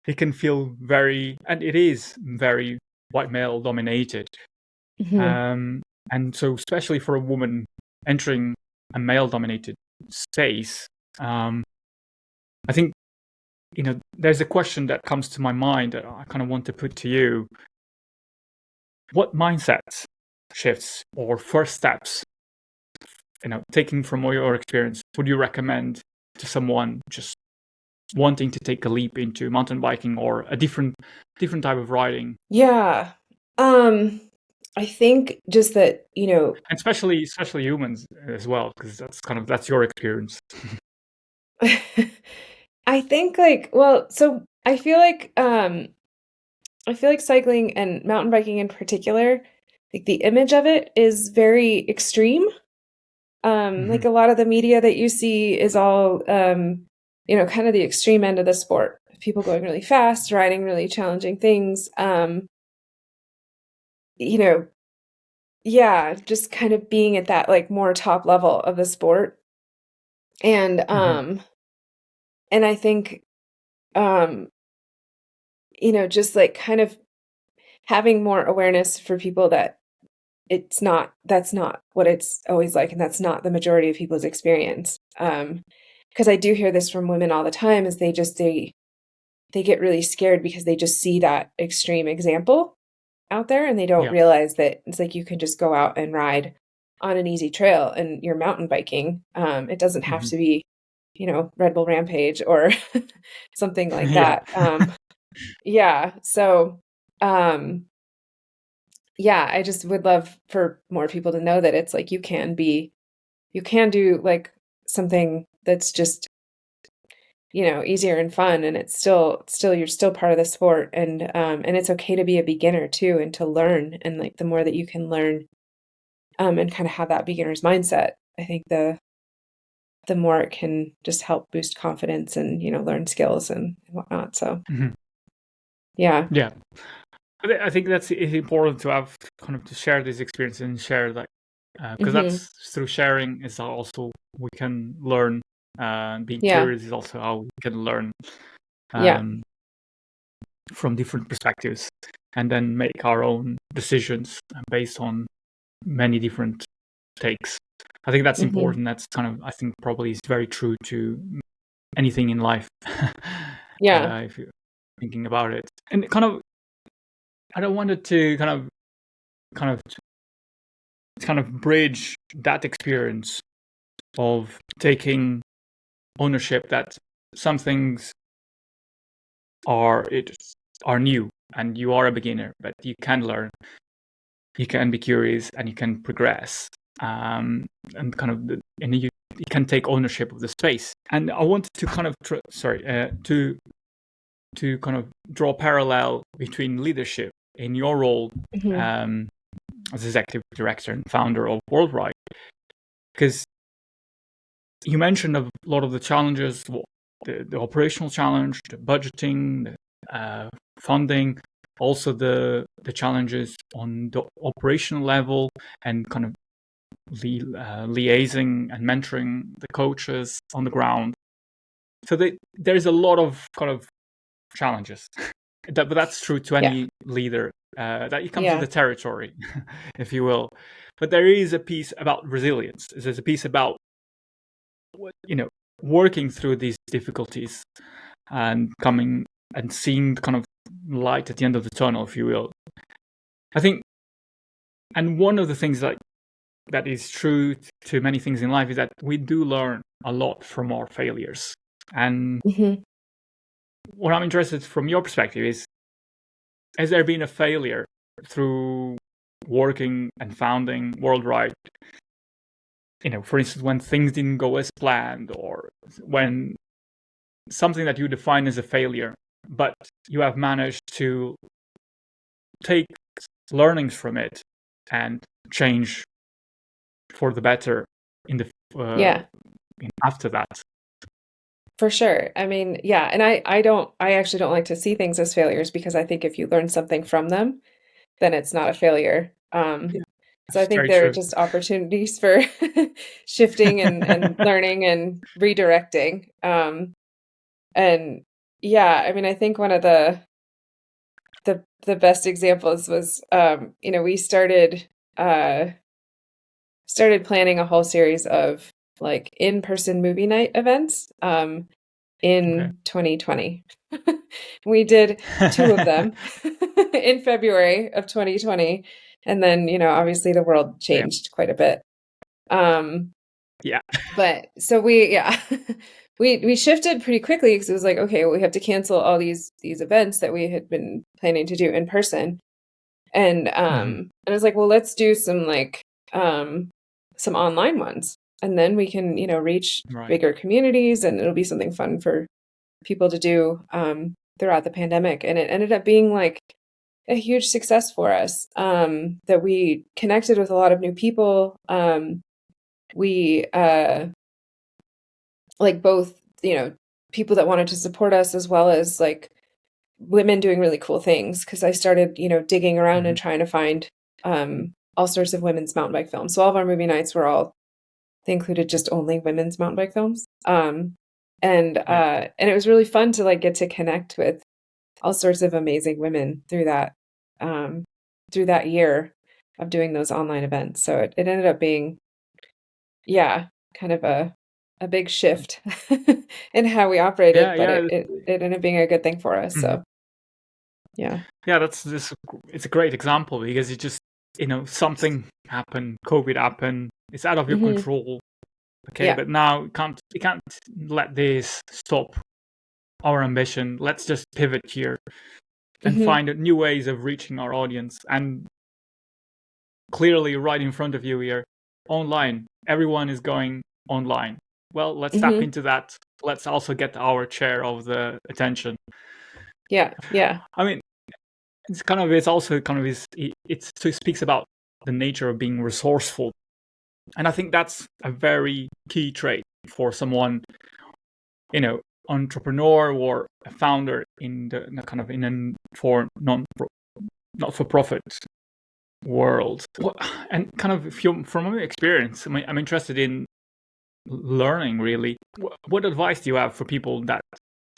it can feel and it is very white male dominated. And so, especially for a woman entering a male dominated space, I think, there's a question that comes to my mind that I kind of want to put to you. What mindset shifts or first steps, taking from your experience, would you recommend to someone just wanting to take a leap into mountain biking or a different type of riding? Yeah. I think just that, and especially humans as well, because that's your experience. I think so I feel like cycling and mountain biking in particular, like the image of it is very extreme. Like a lot of the media that you see is all, kind of the extreme end of the sport. People going really fast, riding really challenging things. Yeah, just kind of being at that like more top level of the sport. And and I think just like kind of having more awareness for people that that's not what it's always like, and that's not the majority of people's experience. Because I do hear this from women all the time, is they get really scared because they just see that extreme example out there, and they don't realize that it's like you can just go out and ride on an easy trail and you're mountain biking. It doesn't have to be, Red Bull Rampage or something like that. So, I just would love for more people to know that it's like you can do like something that's just, easier and fun, and it's still you're still part of the sport, and it's okay to be a beginner too, and to learn, and like the more that you can learn, and kind of have that beginner's mindset, I think the more it can just help boost confidence and, learn skills and whatnot. So, yeah. I think that's it's important to have kind of to share this experience and share that because that's through sharing is also we can learn. Being Yeah. curious is also how we can learn Yeah. from different perspectives and then make our own decisions based on many different takes. I think that's important. That's kind of I think probably is very true to anything in life. Yeah. If you're thinking about it, and kind of I don't wanted to kind of bridge that experience of taking ownership that some things are new and you are a beginner, but you can learn, you can be curious, and you can progress, and kind of and you can take ownership of the space. And I wanted to kind of to kind of draw a parallel between leadership in your role as executive director and founder of Worldwide, because you mentioned a lot of the challenges, the operational challenge, the budgeting, the funding, also the challenges on the operational level, and kind of liaising and mentoring the coaches on the ground. So there's a lot of kind of challenges, but that's true to Yeah. any leader. That comes with Yeah. the territory, if you will. But there is a piece about resilience. There's a piece about working through these difficulties and coming and seeing kind of light at the end of the tunnel, if you will. I think, and one of the things that is true to many things in life is that we do learn a lot from our failures. And what I'm interested from your perspective is, has there been a failure through working and founding Worldwide? For instance, when things didn't go as planned, or when something that you define as a failure, but you have managed to take learnings from it and change for the better in the after that. For sure. I mean, yeah, and I actually don't like to see things as failures, because I think if you learn something from them, then it's not a failure. So I That's think very there are true. just opportunities for shifting and learning and redirecting. And yeah, I mean, I think one of the best examples was, we started planning a whole series of like in-person movie night events in 2020. We did 2 of them in February of 2020, and then obviously the world changed quite a bit. Yeah. But so we we shifted pretty quickly, because it was like, okay, well, we have to cancel all these events that we had been planning to do in person. And and I was like, well, let's do some some online ones, and then we can reach bigger communities, and it'll be something fun for people to do throughout the pandemic. And it ended up being like a huge success for us, that we connected with a lot of new people. We like both people that wanted to support us, as well as like women doing really cool things, because I started digging around and trying to find all sorts of women's mountain bike films. So all of our movie nights were they included just only women's mountain bike films. And it was really fun to like get to connect with all sorts of amazing women through that year of doing those online events. So it ended up being kind of a big shift in how we operated, but it ended up being a good thing for us. So yeah, it's a great example, because it just something happened, COVID happened, it's out of your control. Okay, but now we can't let this stop our ambition. Let's just pivot here and find new ways of reaching our audience. And clearly, right in front of you here, online, everyone is going online. Well, let's tap into that. Let's also get our share of the attention. Yeah. I mean, it speaks about the nature of being resourceful, and I think that's a very key trait for someone, entrepreneur or a founder in the kind of for not-for-profit world. And kind of from my experience, I'm interested in learning, really. What advice do you have for people that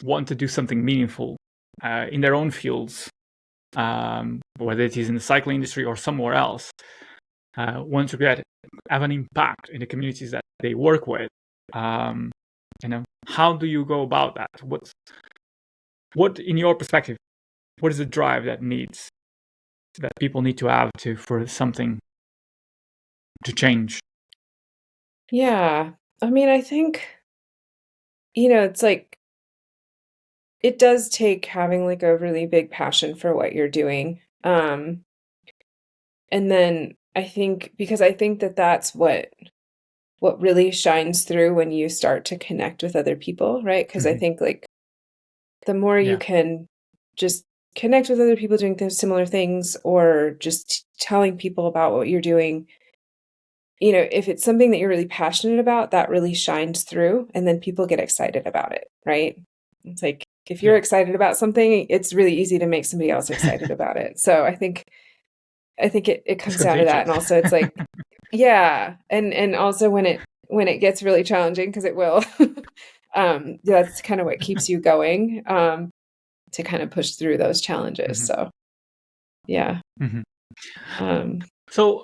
want to do something meaningful in their own fields, whether it is in the cycling industry or somewhere else, want to have an impact in the communities that they work with? How do you go about that? What in your perspective, what is the drive that people need to have for something to change? Yeah. I mean, I think, it's like, it does take having like a really big passion for what you're doing. And then because I think that that's what really shines through when you start to connect with other people, right? Because I think like the more you can just connect with other people doing similar things, or just telling people about what you're doing, if it's something that you're really passionate about, that really shines through, and then people get excited about it, right? It's like, if you're excited about something, it's really easy to make somebody else excited about it. So I think it comes down to that. And also it's like, yeah. And also when it gets really challenging, because it will, that's kind of what keeps you going, to kind of push through those challenges. So yeah. So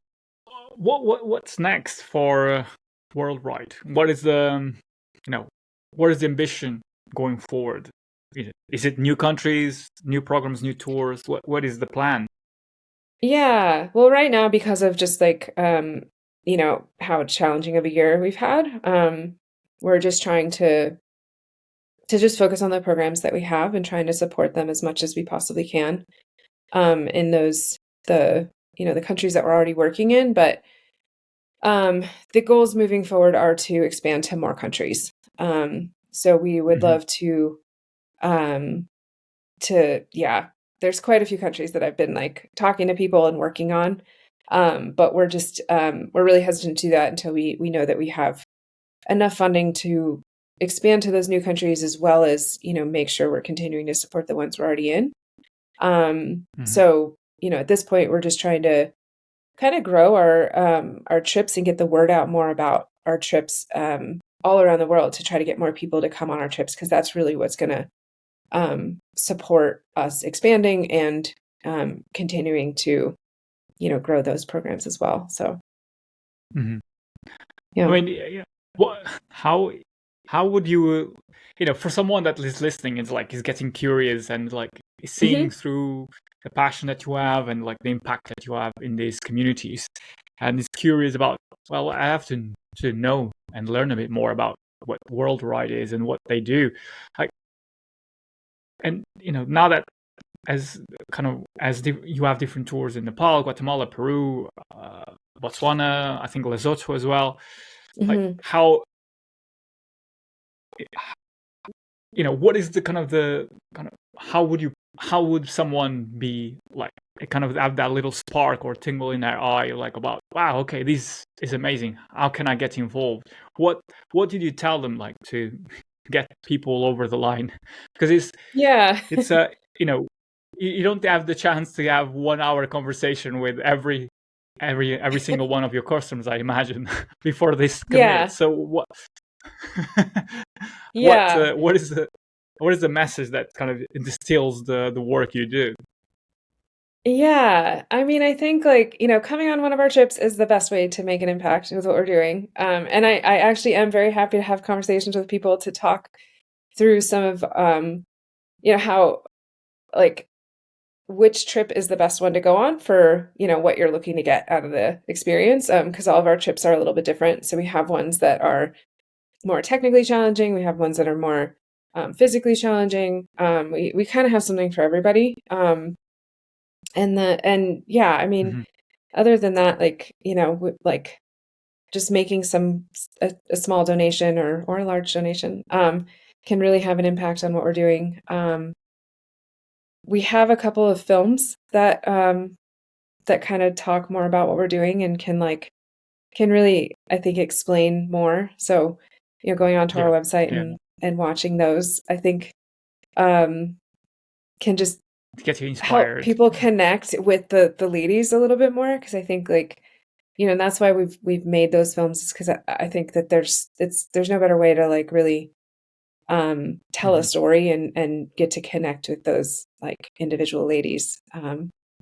what's next for Worldwide? What is the ambition going forward? Is it new countries, new programs, new tours? What is the plan? Yeah. Well, right now, because of just like, how challenging of a year we've had, we're just trying to just focus on the programs that we have and trying to support them as much as we possibly can, in the countries that we're already working in. But the goals moving forward are to expand to more countries. So we would love to, there's quite a few countries that I've been like talking to people and working on. But we're really hesitant to do that until we know that we have enough funding to expand to those new countries, as well as, make sure we're continuing to support the ones we're already in. So, at this point, we're just trying to kind of grow our trips and get the word out more about our trips, all around the world, to try to get more people to come on our trips, because that's really what's going to support us expanding and continuing to, grow those programs as well. So, yeah. I mean, how would you, for someone that is listening, is getting curious and like is seeing through the passion that you have and like the impact that you have in these communities, and is curious about, well, I have to know and learn a bit more about what Worldwide is and what they do. And now that you have different tours in Nepal, Guatemala, Peru, Botswana, I think Lesotho as well. Like how what is how would someone be like, kind of have that little spark or tingle in their eye, like, about, wow, okay, this is amazing, how can I get involved? What did you tell them, like, to get people over the line? Because it's you don't have the chance to have 1 hour conversation with every single one of your customers, I imagine, before this commit. So what what is the message that kind of distills the work you do? Yeah. I mean, I think, like, coming on one of our trips is the best way to make an impact with what we're doing. And I actually am very happy to have conversations with people to talk through some of, how, like, which trip is the best one to go on for, what you're looking to get out of the experience. Because all of our trips are a little bit different. So we have ones that are more technically challenging. We have ones that are more physically challenging. We kind of have something for everybody. I mean, other than that, like, like just making a small donation or a large donation, can really have an impact on what we're doing. We have a couple of films that kind of talk more about what we're doing and can really, I think, explain more. So, going onto our website and watching those, I think, can just to get you help inspired. people connect with the ladies a little bit more, because I think like, and that's why we've made those films, because I think that there's no better way to like really tell a story and get to connect with those like individual ladies,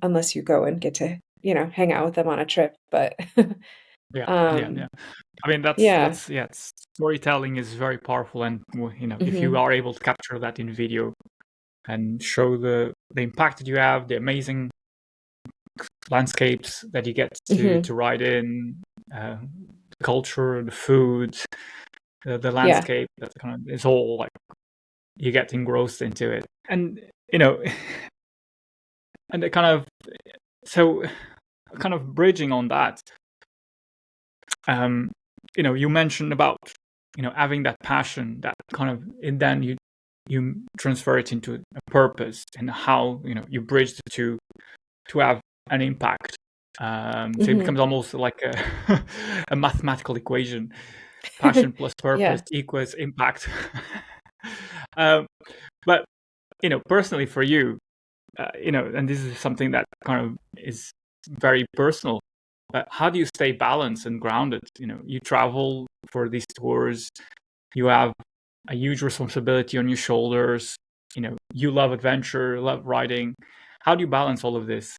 unless you go and get to hang out with them on a trip. But Yeah, yeah. um I mean, yeah. storytelling is very powerful, and if you Hmm. are able to capture that in video and show the impact that you have, the amazing landscapes that you get Hmm. to ride in, the culture, the food, the Yeah. landscape, that kind of, it's all like you get engrossed into it, and you know, and it kind of, so kind of bridging on that, you mentioned about having that passion, that kind of, and then you transfer it into a purpose, and how you bridge the two to have an impact. So it Hmm. becomes almost like a a mathematical equation: passion plus purpose Yeah. equals impact. um, but personally for you, and this is something that kind of is very personal. How do you stay balanced and grounded? You travel for these tours, you have a huge responsibility on your shoulders. You love adventure, love riding. How do you balance all of this?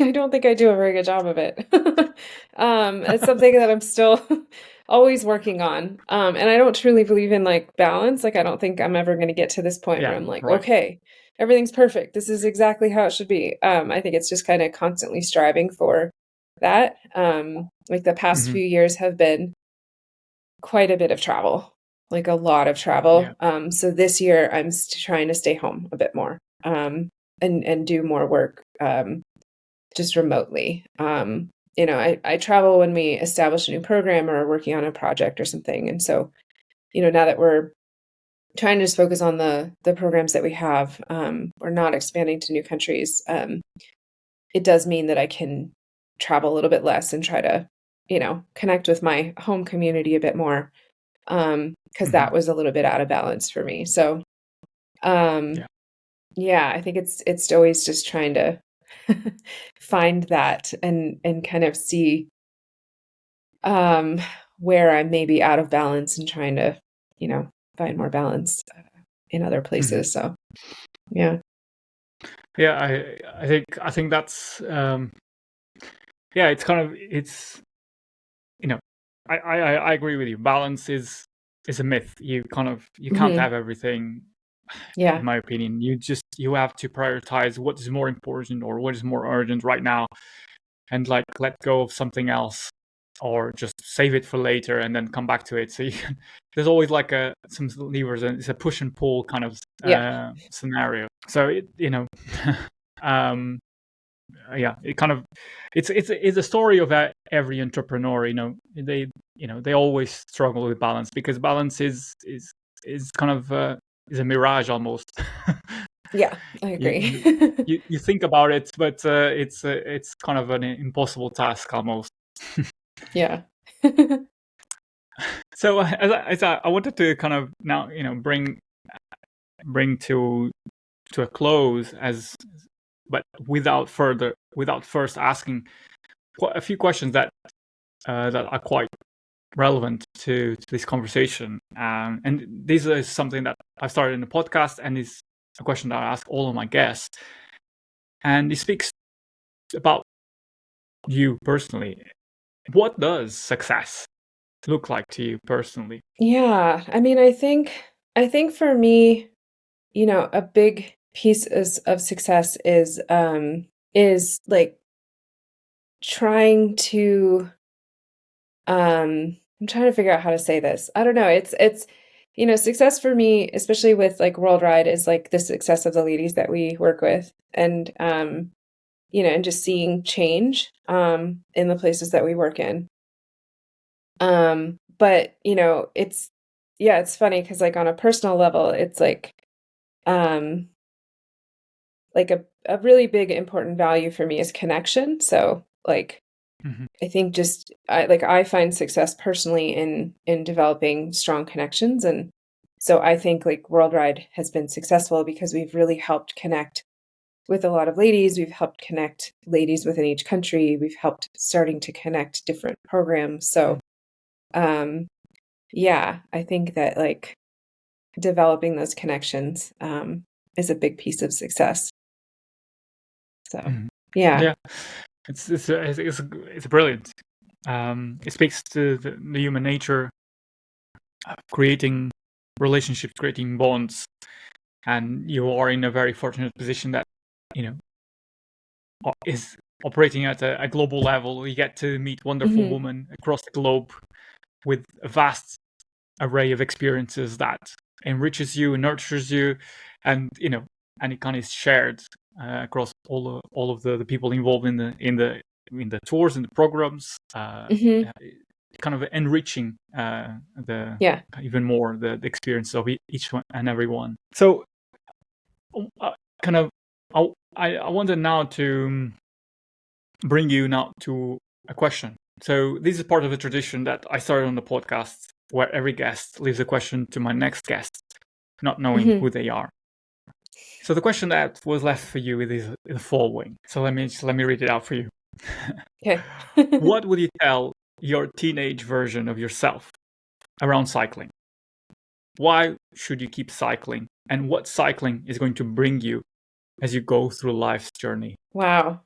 I don't think I do a very good job of it. It's something that I'm still always working on. And I don't truly believe in like balance. Like I don't think I'm ever going to get to this point where Yeah, I'm like, right. okay, everything's perfect. This is exactly how it should be. I think it's just kind of constantly striving for that. Like the past Hmm. few years have been quite a bit of travel, like a lot of Yeah. travel. So this year I'm trying to stay home a bit more, and do more work. Just remotely. I travel when we establish a new program or are working on a project or something. And so, now that we're trying to just focus on the programs that we have, we're not expanding to new countries. It does mean that I can travel a little bit less and try to, connect with my home community a bit more. Because Hmm. that was a little bit out of balance for me. So, um, Yeah. yeah, I think it's always just trying to find that and kind of see um where I'm maybe out of balance and trying to, find more balance in other Hmm. places. So, yeah. Yeah, I think that's yeah, it's kind of, it's you know I agree with you. Balance is a myth. You can't Hmm. have everything, in Yeah. my opinion. You have to prioritize what is more important or what is more urgent right now, and like let go of something else, or just save it for later and then come back to it. So there's always like some levers, and it's a push and pull kind of Yeah. scenario. So um yeah, it kind of, it's a story of every entrepreneur. They always struggle with balance, because balance is kind of is a mirage almost. Yeah. I you, agree. you you think about it, but it's kind of an impossible task almost. Yeah. So I wanted to kind of now bring to a close, as but without first asking a few questions that are quite relevant to this conversation. And this is something that I've started in the podcast, and is a question that I ask all of my guests. And it speaks about you personally. What does success look like to you personally? Yeah. I mean, I think for me, a big piece of success is like trying to I'm trying to figure out how to say this. I don't know. It's success for me, especially with like worldwide, is like the success of the ladies that we work with, and and just seeing change in the places that we work in. But it's yeah, it's funny because like on a personal level, it's um like a really big important value for me is connection. So like Hmm. I think just I find success personally in developing strong connections, and so I think like Worldride has been successful because we've really helped connect with a lot of ladies. We've helped connect ladies within each country. We've helped starting to connect different programs. So, yeah, I think that like developing those connections is a big piece of success. So, yeah. Yeah, it's brilliant. It speaks to the human nature of creating relationships, creating bonds, and you are in a very fortunate position that is operating at a global level. You get to meet wonderful Mm-hmm. women across the globe with a vast array of experiences that enriches you and nurtures you, and and it kind of is shared across all of the people involved in the tours and the programs, Mm-hmm. kind of enriching the Yeah. even more the experience of each one and every one. So kind of I wanted now to bring you now to a question. So this is part of a tradition that I started on the podcast, where every guest leaves a question to my next guest, not knowing Mm-hmm. who they are. So the question that was left for you is the following. So let me read it out for you. Okay. What would you tell your teenage version of yourself around cycling? Why should you keep cycling? And what cycling is going to bring you as you go through life's journey? Wow.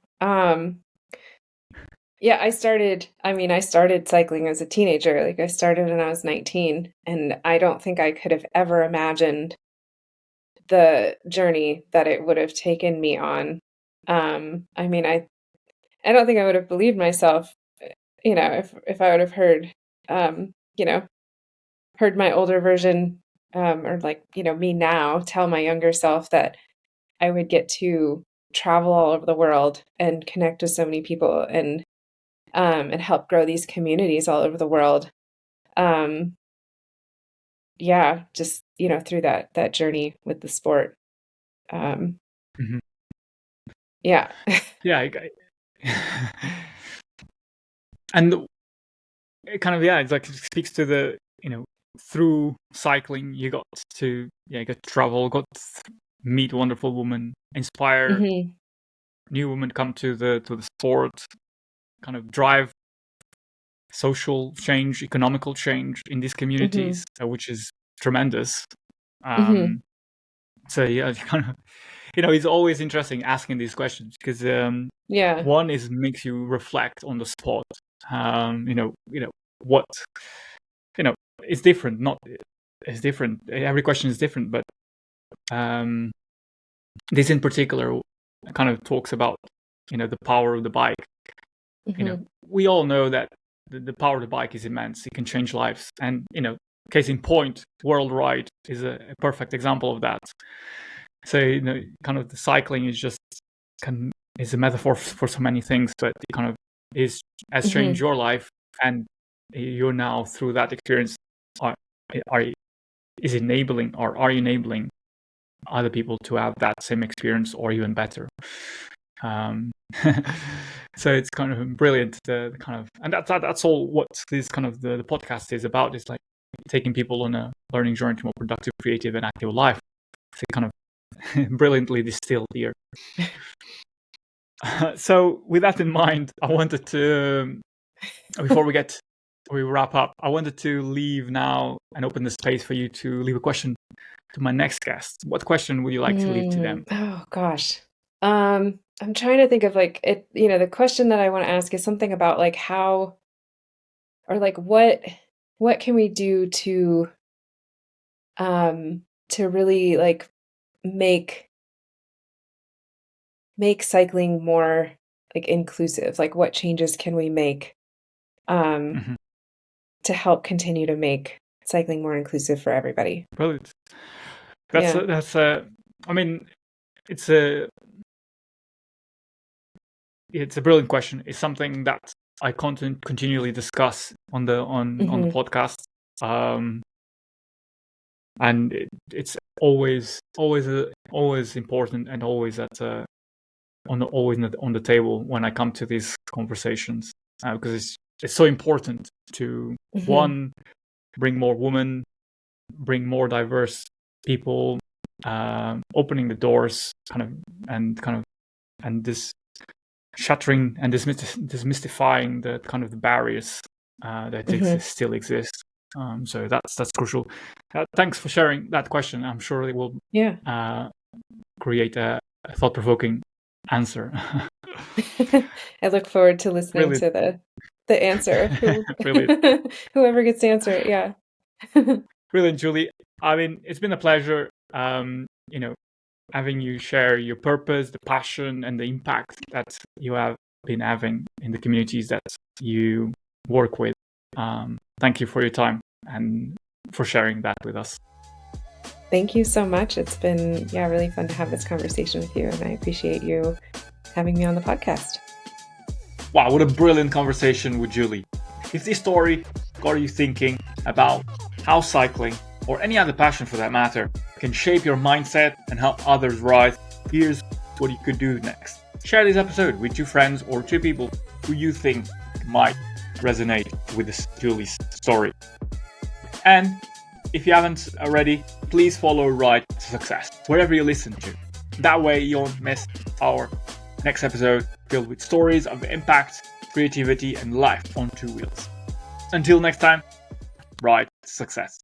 Yeah, I started cycling as a teenager. Like I started when I was 19, and I don't think I could have ever imagined the journey that it would have taken me on. I mean, I don't think I would have believed myself, if I would have heard, um, you know, heard my older version, or like, me now tell my younger self that I would get to travel all over the world and connect with so many people and help grow these communities all over the world. Um, yeah, just, through that journey with the sport. Um, Mhm. yeah. Yeah, and it kind of it's like it speaks to the through cycling you got to travel, got to meet wonderful women, inspire Hmm. new women, come to the sport, kind of drive social change, economical change in these Hmm. communities, which is tremendous. Hmm. So yeah, kind of it's always interesting asking these questions because Yeah. one is makes you reflect on the spot. What it's different. Not it's different. Every question is different, but this in particular kind of talks about the power of the bike. Hmm. We all know that the power of the bike is immense. It can change lives, and case in point, World Ride is a perfect example of that. So kind of the cycling is just is a metaphor for so many things, but it kind of has changed Hmm. your life, and you're now through that experience are is enabling, or are you enabling other people to have that same experience or even better. So it's kind of brilliant, the kind of, and that's all what this kind of the podcast is about. It's like taking people on a learning journey to more productive, creative, and active life. It's kind of brilliantly distilled here. So with that in mind, I wanted to, before we wrap up, I wanted to leave now and open the space for you to leave a question to my next guest. What question would you like to leave to them? Oh gosh. I'm trying to think of like it, the question that I want to ask is something about like how or like what can we do to really like make cycling more like inclusive? Like what changes can we make um Mhm. to help continue to make cycling more inclusive for everybody? Brilliant. Yeah. I mean, it's a it's a brilliant question. It's something that I continually discuss on the Mhm. podcast, and it's always important, and always on the table when I come to these conversations, because it's so important to Mhm. one, bring more women, bring more diverse people, opening the doors, kind of and this shattering and demystifying the kind of the barriers that still exist. So that's crucial. Thanks for sharing that question. I'm sure it will create a thought-provoking answer. I look forward to listening to the answer. Whoever gets to answer it, yeah. Brilliant, Julie. I mean, it's been a pleasure, having you share your purpose, the passion, and the impact that you have been having in the communities that you work with. Thank you for your time and for sharing that with us. Thank you so much. It's been, really fun to have this conversation with you, and I appreciate you having me on the podcast. Wow, what a brilliant conversation with Julie. If this story got you thinking about how cycling, or any other passion for that matter, can shape your mindset and help others rise, here's what you could do next. Share this episode with 2 friends or 2 people who you think might resonate with this Julie's story. And if you haven't already, please follow Ride to Success wherever you listen to. That way you won't miss our next episode filled with stories of impact, creativity, and life on 2 wheels. Until next time, Ride to Success.